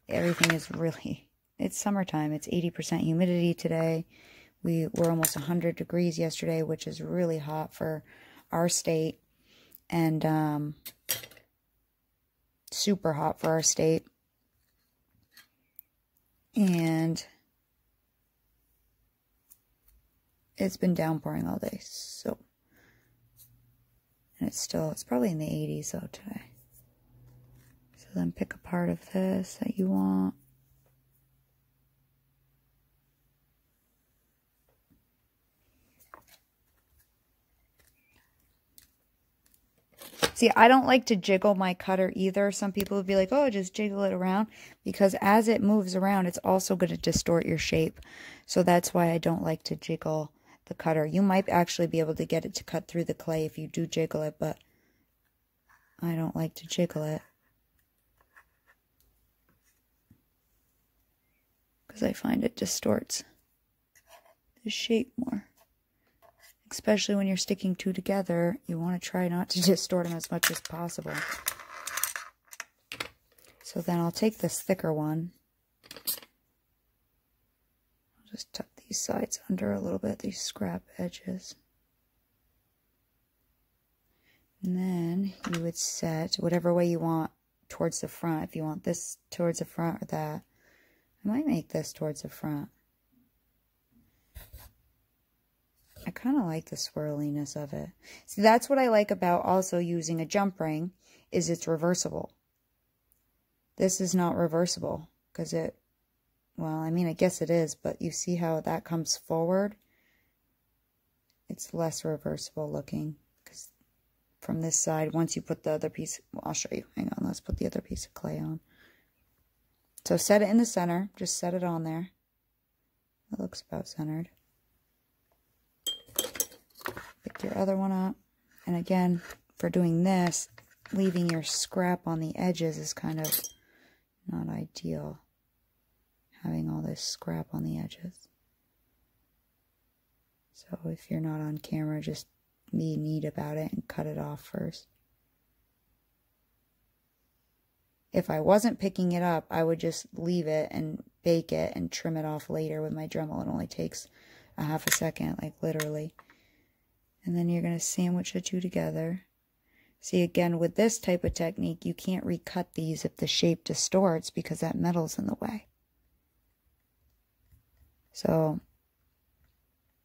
Everything is really, it's summertime. It's 80% humidity today. We were almost 100 degrees yesterday, which is really hot for our state. And super hot for our state. And it's been downpouring all day, so, and it's probably in the 80s though today. So then pick a part of this that you want. See, I don't like to jiggle my cutter either. Some people would be like, oh, just jiggle it around. Because as it moves around, it's also going to distort your shape. So that's why I don't like to jiggle the cutter. You might actually be able to get it to cut through the clay if you do jiggle it, but I don't like to jiggle it. Because I find it distorts the shape more. Especially when you're sticking two together, you want to try not to distort them as much as possible. So then I'll take this thicker one. I'll just tuck these sides under a little bit, these scrap edges. And then you would set whatever way you want towards the front. If you want this towards the front or that. I might make this towards the front. I kind of like the swirliness of it. See, that's what I like about also using a jump ring, is it's reversible. This is not reversible, because well, I mean, I guess it is, but you see how that comes forward? It's less reversible looking, because from this side, once you put the other piece, well, I'll show you. Hang on, let's put the other piece of clay on. So set it in the center, just set it on there. It looks about centered. Pick your other one up. And again, for doing this, leaving your scrap on the edges is kind of not ideal. Having all this scrap on the edges. So if you're not on camera, just be neat about it and cut it off first. If I wasn't picking it up, I would just leave it and bake it and trim it off later with my Dremel. It only takes a half a second, like literally. And then you're going to sandwich the two together. See, again, with this type of technique, you can't recut these if the shape distorts because that metal's in the way. So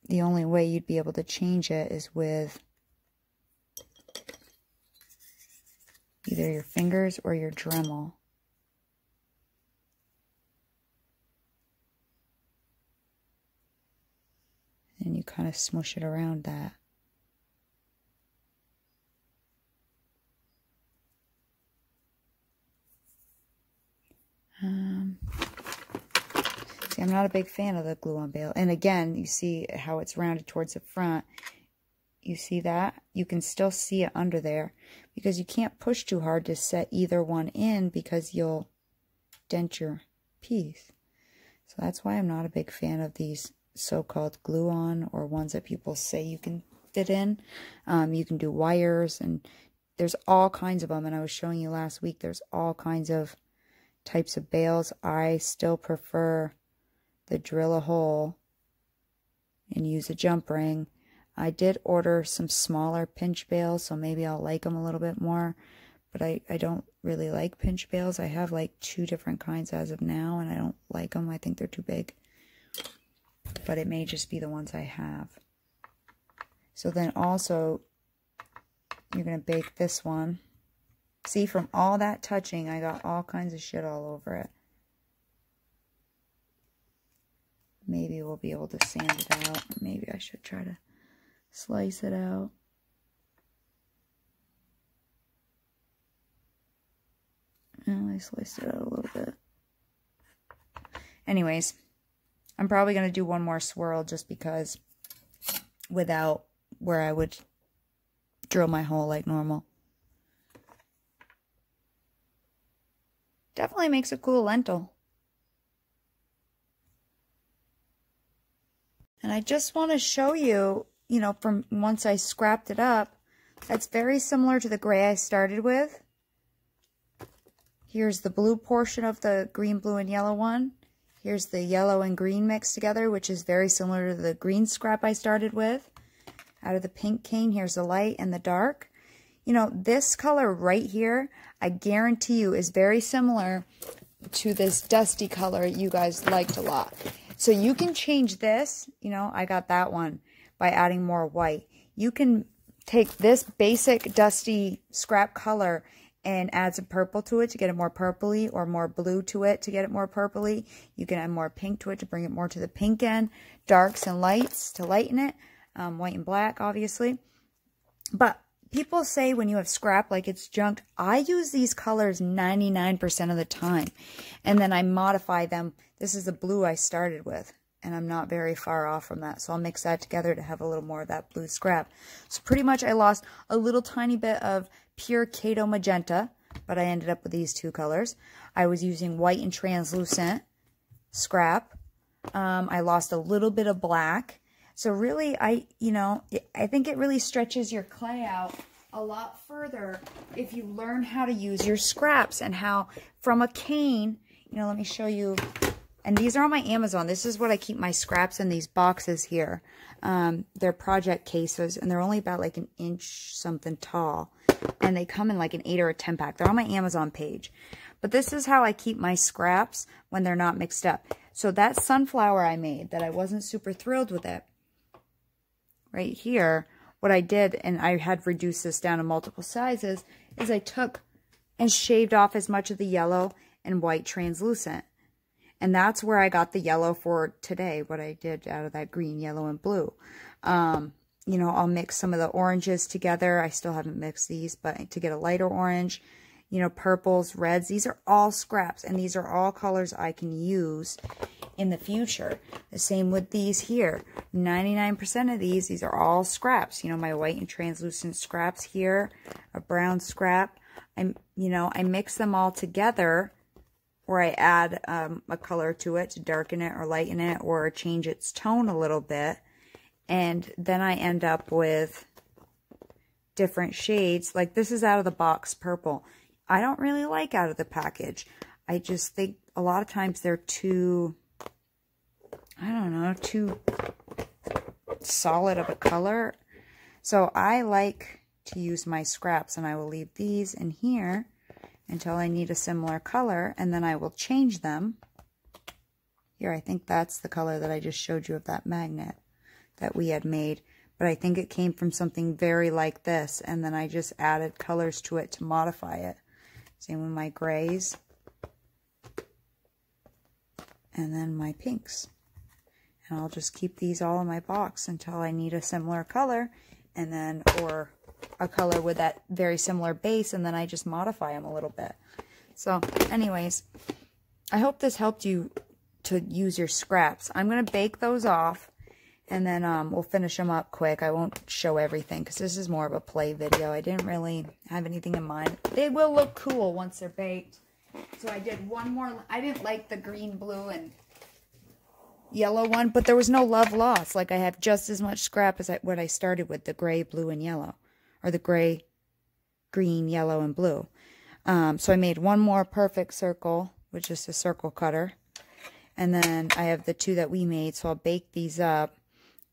the only way you'd be able to change it is with either your fingers or your Dremel. And you kind of smush it around that. See, I'm not a big fan of the glue-on bail. And again, you see how it's rounded towards the front. You see that? You can still see it under there because you can't push too hard to set either one in because you'll dent your piece. So that's why I'm not a big fan of these so-called glue-on or ones that people say you can fit in. You can do wires and there's all kinds of them. And I was showing you last week, there's all kinds of types of bails. I still prefer the drill a hole and use a jump ring. I did order some smaller pinch bails, so maybe I'll like them a little bit more. But I don't really like pinch bails. I have like 2 different kinds as of now, and I don't like them. I think they're too big. But it may just be the ones I have. So then also, you're going to bake this one. See, from all that touching, I got all kinds of shit all over it. Maybe we'll be able to sand it out. Maybe I should try to slice it out. Oh, I sliced it out a little bit. Anyways, I'm probably going to do one more swirl just because without where I would drill my hole like normal. Definitely makes a cool lentil. And I just want to show you, you know, from once I scrapped it up, that's very similar to the gray I started with. Here's the blue portion of the green, blue, and yellow one. Here's the yellow and green mixed together, which is very similar to the green scrap I started with. Out of the pink cane, here's the light and the dark. You know, this color right here, I guarantee you is very similar to this dusty color you guys liked a lot. So you can change this, you know, I got that one by adding more white. You can take this basic dusty scrap color and add some purple to it to get it more purpley, or more blue to it to get it more purpley. You can add more pink to it to bring it more to the pink end, darks and lights to lighten it, white and black, obviously. But people say when you have scrap like it's junk, I use these colors 99% of the time, and then I modify them. This is the blue I started with, and I'm not very far off from that, so I'll mix that together to have a little more of that blue scrap. So pretty much I lost a little tiny bit of pure Kato magenta, but I ended up with these two colors. I was using white and translucent scrap. I lost a little bit of black. So really, I think it really stretches your clay out a lot further if you learn how to use your scraps, and how from a cane, you know, let me show you. And these are on my Amazon. This is what I keep my scraps in, these boxes here. They're project cases, and they're only about like an inch something tall. And they come in like an 8 or a 10 pack. They're on my Amazon page. But this is how I keep my scraps when they're not mixed up. So that sunflower I made that I wasn't super thrilled with it, right here, what I did, and I had reduced this down to multiple sizes, is I took and shaved off as much of the yellow and white translucent. And that's where I got the yellow for today, what I did out of that green, yellow, and blue. You know, I'll mix some of the oranges together. I still haven't mixed these, but to get a lighter orange, you know, purples, reds, these are all scraps, and these are all colors I can use in the future. The same with these here. 99% of these are all scraps. You know, my white and translucent scraps here, a brown scrap. I mix them all together, or I add a color to it to darken it or lighten it or change its tone a little bit. And then I end up with different shades. Like this is out of the box purple. I don't really like out of the package. I just think a lot of times they're too, I don't know, too solid of a color. So I like to use my scraps, and I will leave these in here until I need a similar color, and then I will change them. Here, I think that's the color that I just showed you of that magnet that we had made, but I think it came from something very like this, and then I just added colors to it to modify it. Same with my grays, and then my pinks. And I'll just keep these all in my box until I need a similar color, and then, or a color with that very similar base, and then I just modify them a little bit. So anyways, I hope this helped you to use your scraps. I'm going to bake those off, and then we'll finish them up quick. I won't show everything because this is more of a play video. I didn't really have anything in mind. They will look cool once they're baked. So I did one more. I didn't like the green, blue, and yellow one, but there was no love lost. Like I have just as much scrap as what I started with, the gray, blue, and yellow. Or the gray, green, yellow, and blue. So I made one more perfect circle with just a circle cutter. And then I have the two that we made, so I'll bake these up.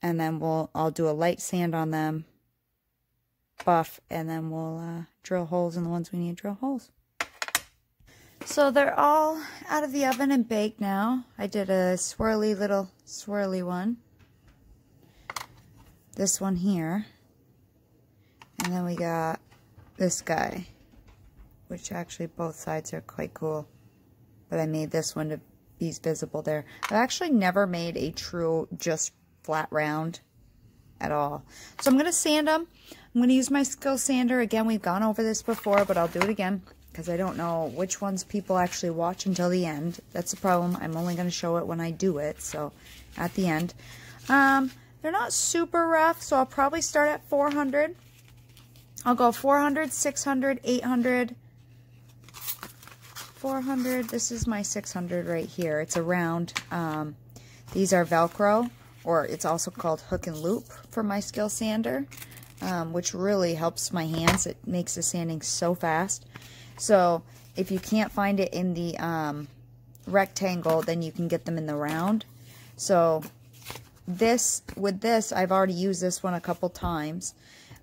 And then I'll do a light sand on them, buff, and then we'll drill holes in the ones we need to drill holes. So they're all out of the oven and baked now. I did a swirly little swirly one. This one here. And then we got this guy, which actually both sides are quite cool. But I made this one to be visible there. I've actually never made a true just flat round at all. So I'm going to sand them. I'm going to use my skill sander. Again, we've gone over this before, but I'll do it again because I don't know which ones people actually watch until the end. That's the problem. I'm only going to show it when I do it, so at the end. They're not super rough, so I'll probably start at 400. I'll go 400, 600, 800, 400. This is my 600 right here. It's a round. These are Velcro, or it's also called hook and loop for my skill sander, which really helps my hands. It makes the sanding so fast. So if you can't find it in the rectangle, then you can get them in the round. So with this, I've already used this one a couple times.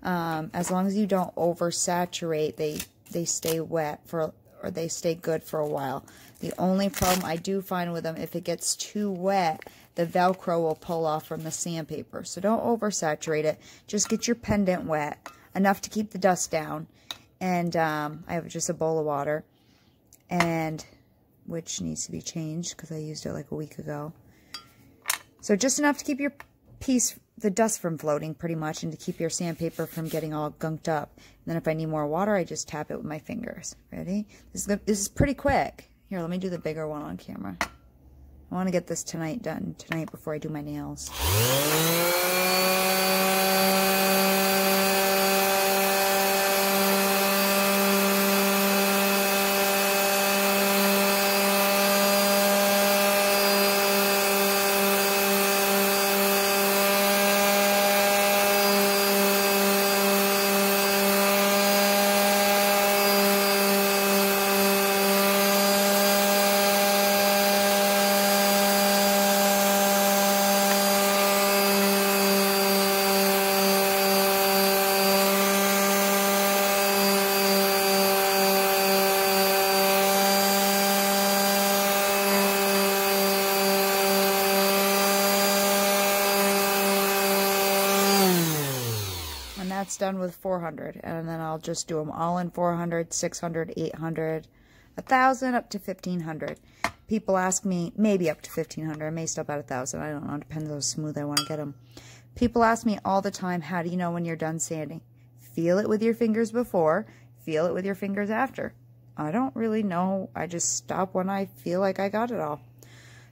As long as you don't oversaturate, they stay wet or they stay good for a while. The only problem I do find with them, if it gets too wet, the Velcro will pull off from the sandpaper. So don't oversaturate it. Just get your pendant wet, enough to keep the dust down. And I have just a bowl of water, and which needs to be changed because I used it like a week ago. So just enough to keep your piece, the dust from floating pretty much, and to keep your sandpaper from getting all gunked up. And then if I need more water, I just tap it with my fingers. Ready? This is pretty quick. Here, let me do the bigger one on camera. I want to get this done tonight before I do my nails. That's done with 400, and then I'll just do them all in 400, 600, 800, 1,000, up to 1,500. People ask me, maybe up to 1,500. I may stop at 1,000. I don't know. It depends how smooth I want to get them. People ask me all the time, how do you know when you're done sanding? Feel it with your fingers before, feel it with your fingers after. I don't really know. I just stop when I feel like I got it all.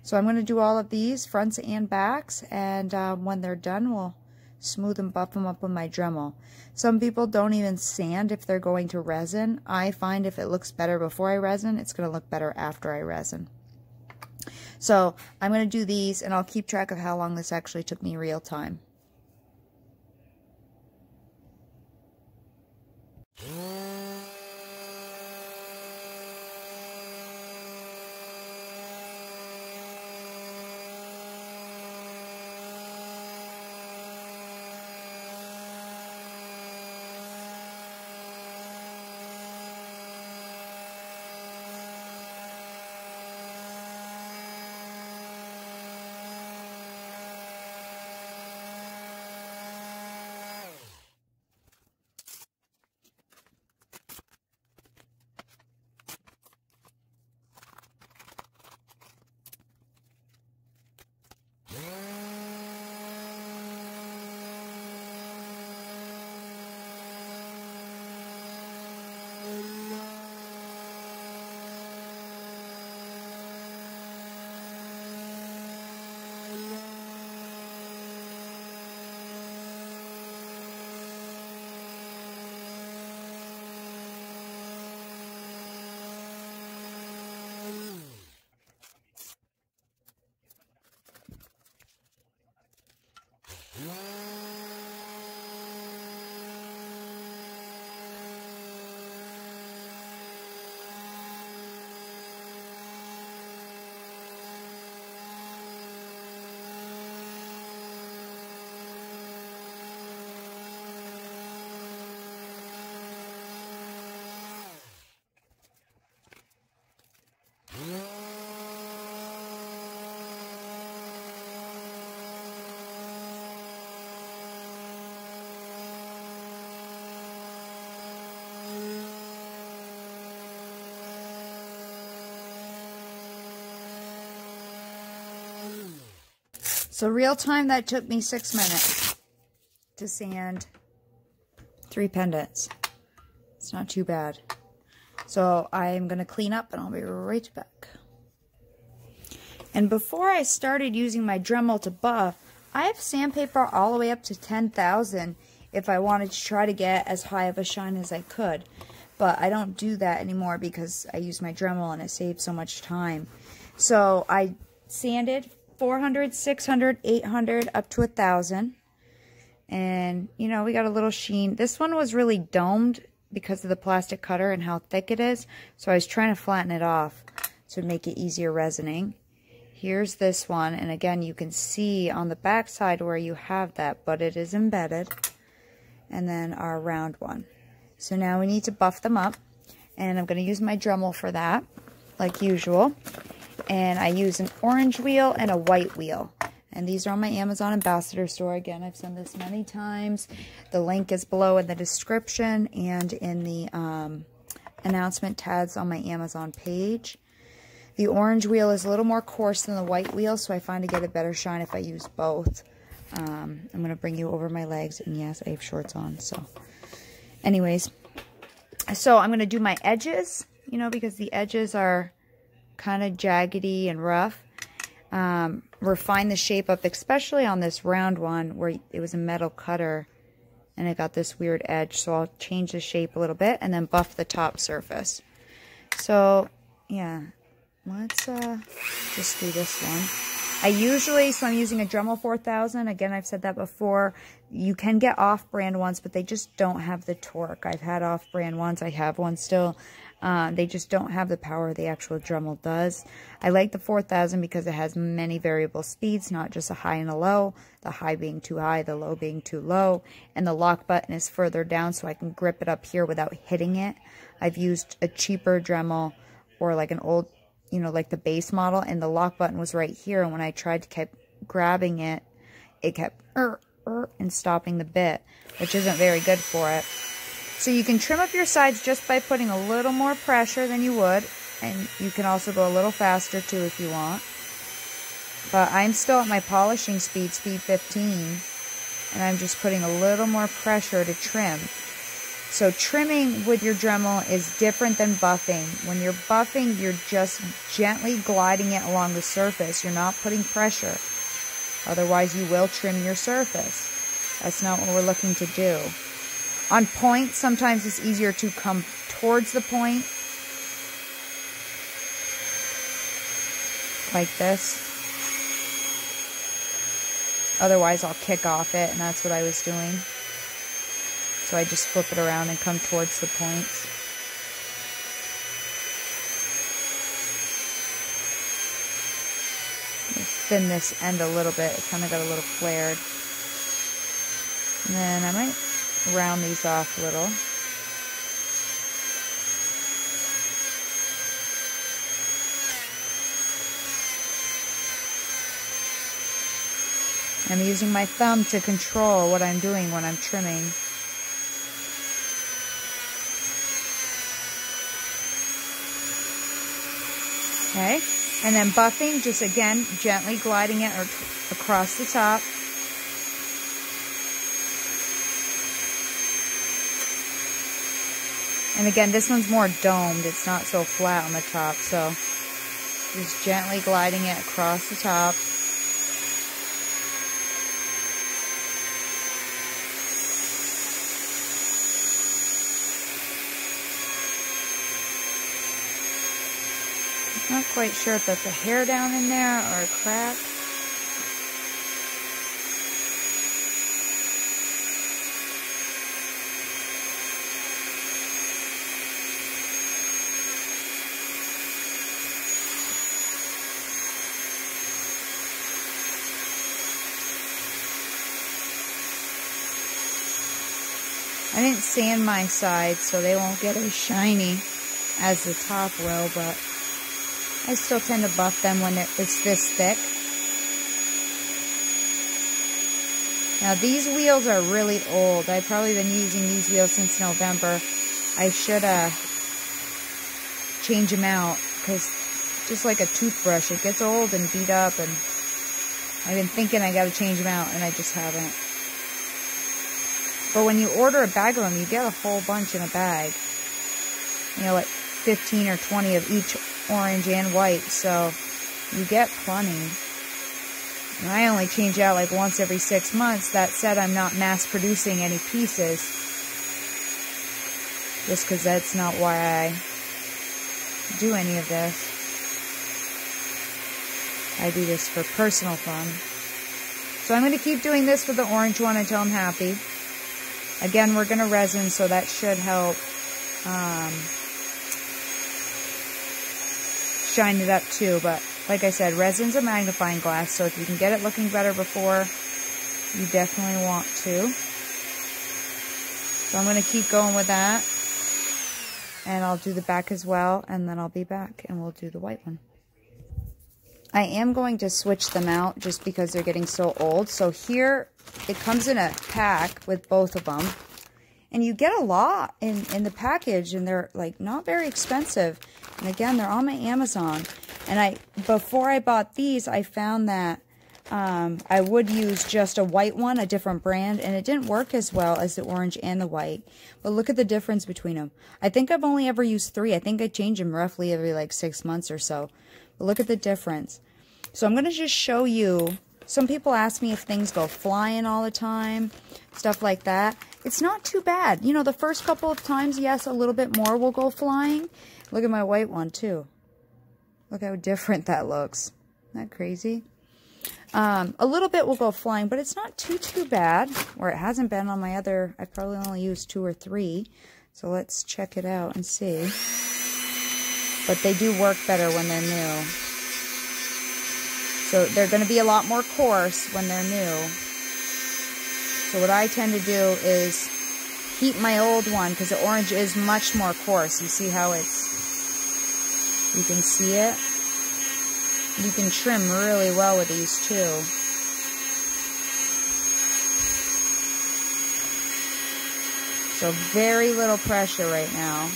So I'm going to do all of these, fronts and backs, and when they're done, we'll smooth and buff them up with my Dremel. Some people don't even sand if they're going to resin. I find if it looks better before I resin, it's going to look better after I resin. So I'm going to do these, and I'll keep track of how long this actually took me real time. So real time, that took me 6 minutes to sand 3 pendants. It's not too bad. So I'm going to clean up and I'll be right back. And before I started using my Dremel to buff, I have sandpaper all the way up to 10,000 if I wanted to try to get as high of a shine as I could. But I don't do that anymore because I use my Dremel and it saves so much time. So I sanded 400, 600, 800, up to 1,000. And, you know, we got a little sheen. This one was really domed because of the plastic cutter and how thick it is. So I was trying to flatten it off to make it easier resining. Here's this one. And again, you can see on the back side where you have that, but it is embedded. And then our round one. So now we need to buff them up. And I'm going to use my Dremel for that, like usual. And I use an orange wheel and a white wheel. And these are on my Amazon Ambassador store. Again, I've said this many times. The link is below in the description and in the announcement tags on my Amazon page. The orange wheel is a little more coarse than the white wheel, so I find to get a better shine if I use both. I'm going to bring you over my legs, and yes, I have shorts on. So, anyways, so I'm going to do my edges, you know, because the edges are kind of jaggedy and rough. Refine the shape up, especially on this round one where it was a metal cutter and it got this weird edge. So I'll change the shape a little bit and then buff the top surface. So yeah, let's just do this one. I'm using a Dremel 4000. Again, I've said that before. You can get off-brand ones, but they just don't have the torque. I've had off-brand ones. I have one still. They just don't have the power the actual Dremel does. I like the 4000 because it has many variable speeds, not just a high and a low. The high being too high, the low being too low. And the lock button is further down so I can grip it up here without hitting it. I've used a cheaper Dremel or like an old, you know, like the base model, and the lock button was right here. And when I tried to keep grabbing it, it kept and stopping the bit, which isn't very good for it. So you can trim up your sides just by putting a little more pressure than you would. And you can also go a little faster too if you want. But I'm still at my polishing speed, speed 15. And I'm just putting a little more pressure to trim. So trimming with your Dremel is different than buffing. When you're buffing, you're just gently gliding it along the surface. You're not putting pressure. Otherwise, you will trim your surface. That's not what we're looking to do. On point, sometimes it's easier to come towards the point, like this. Otherwise, I'll kick off it, and that's what I was doing. So I just flip it around and come towards the points. Thin this end a little bit. It kind of got a little flared. And then I might round these off a little. I'm using my thumb to control what I'm doing when I'm trimming. Okay, and then buffing, just again, gently gliding it across the top. And again, this one's more domed. It's not so flat on the top, so just gently gliding it across the top. Not quite sure if that's a hair down in there or a crack. I didn't sand my sides, so they won't get as shiny as the top will, but I still tend to buff them when it's this thick. Now these wheels are really old. I've probably been using these wheels since November. I should change them out because just like a toothbrush, it gets old and beat up and I've been thinking I gotta change them out, and I just haven't. But when you order a bag of them, you get a whole bunch in a bag. You know, like 15 or 20 of each orange and white, so you get plenty. And I only change out like once every 6 months. That said, I'm not mass producing any pieces, just because that's not why I do any of this. I do this for personal fun. So I'm going to keep doing this with the orange one until I'm happy. Again, we're going to resin, so that should help shine it up too. But like I said, resin's a magnifying glass, so if you can get it looking better before, you definitely want to. So I'm going to keep going with that. And I'll do the back as well, and then I'll be back and we'll do the white one. I am going to switch them out just because they're getting so old. So here, it comes in a pack with both of them. And you get a lot in the package, and they're like not very expensive. And again, they're on my Amazon. And before I bought these, I found that I would use just a white one, a different brand, and it didn't work as well as the orange and the white. But look at the difference between them. I think I've only ever used 3. I think I change them roughly every like 6 months or so. But look at the difference. So I'm going to just show you. Some people ask me if things go flying all the time, stuff like that. It's not too bad. You know, the first couple of times, yes, a little bit more will go flying. Look at my white one too. Look how different that looks. Isn't that crazy? A little bit will go flying, but it's not too bad. Or it hasn't been on my other. I've probably only used 2 or 3. So let's check it out and see. But they do work better when they're new. So they're going to be a lot more coarse when they're new. So what I tend to do is keep my old one, because the orange is much more coarse. You see how it's, you can see it? You can trim really well with these too. So very little pressure right now.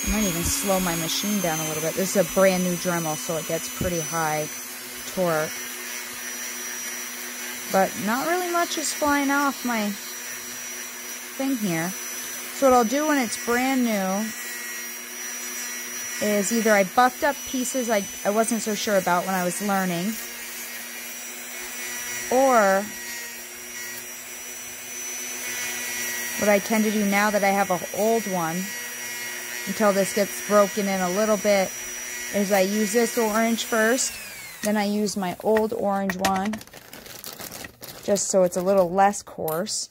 I might even slow my machine down a little bit. This is a brand new Dremel, so it gets pretty high torque. But not really much is flying off my thing here. So what I'll do when it's brand new is either I buffed up pieces I wasn't so sure about when I was learning, or what I tend to do now that I have an old one, until this gets broken in a little bit, is I use this orange first, then I use my old orange one, just so it's a little less coarse,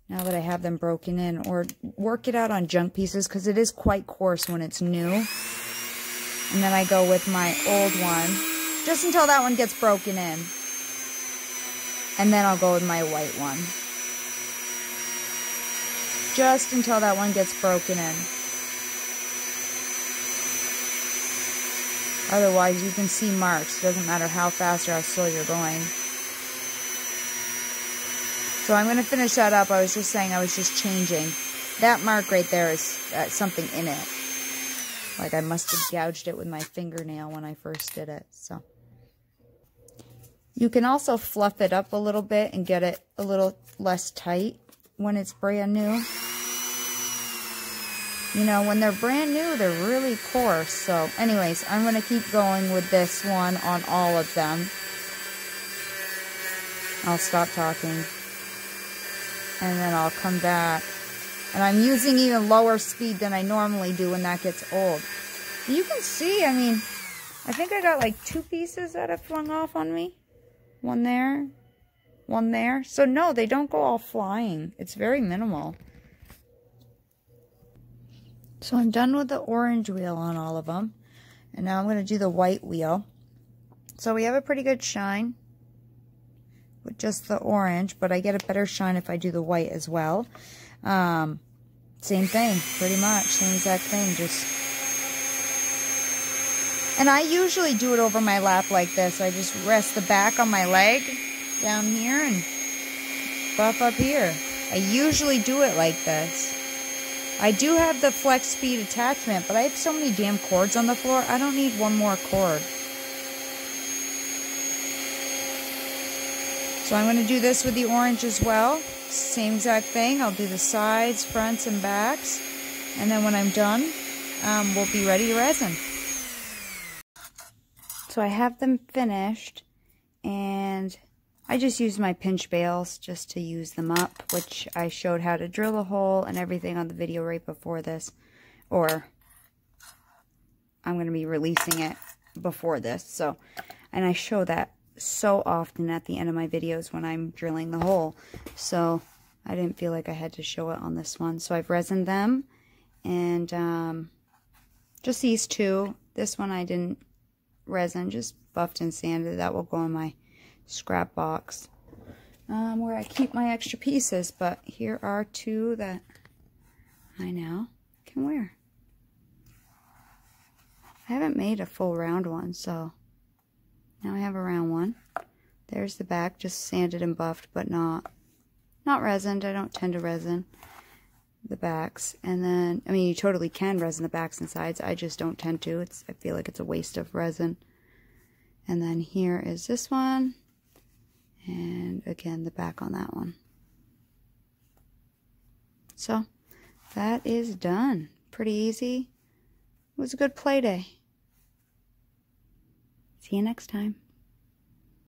now that I have them broken in, or work it out on junk pieces, because it is quite coarse when it's new. And then I go with my old one, just until that one gets broken in. And then I'll go with my white one. Just until that one gets broken in. Otherwise, you can see marks. It doesn't matter how fast or how slow you're going. So I'm going to finish that up. I was just saying I was just changing. That mark right there is something in it. Like I must have gouged it with my fingernail when I first did it. So you can also fluff it up a little bit and get it a little less tight when it's brand new. You know, when they're brand new, they're really coarse. So anyways, I'm going to keep going with this one on all of them. I'll stop talking. And then I'll come back. And I'm using even lower speed than I normally do when that gets old. You can see, I mean, I think I got like 2 pieces that have flung off on me. One there, one there. So no, they don't go all flying. It's very minimal. So I'm done with the orange wheel on all of them. And now I'm going to do the white wheel. So we have a pretty good shine with just the orange, but I get a better shine if I do the white as well. Same thing, pretty much, same exact thing, and I usually do it over my lap like this. I just rest the back on my leg down here and buff up here. I usually do it like this. I do have the flex speed attachment, but I have so many damn cords on the floor, I don't need one more cord. So I'm going to do this with the orange as well. Same exact thing. I'll do the sides, fronts, and backs. And then when I'm done, we'll be ready to resin. So I have them finished, and I just used my pinch bales just to use them up, which I showed how to drill a hole and everything on the video right before this. Or I'm going to be releasing it before this. So, and I show that so often at the end of my videos when I'm drilling the hole. So I didn't feel like I had to show it on this one. So I've resined them, and just these two. This one I didn't resin, just buffed and sanded. That will go in my scrap box where I keep my extra pieces. But here are two that I now can wear. I haven't made a full round one, so now I have a round one. There's the back, just sanded and buffed, but not resined. I don't tend to resin the backs. And then, I mean, you totally can resin the backs and sides. I just don't tend to. I feel like it's a waste of resin. And then here is this one. And again, the back on that one. So, that is done. Pretty easy. It was a good play day. See you next time.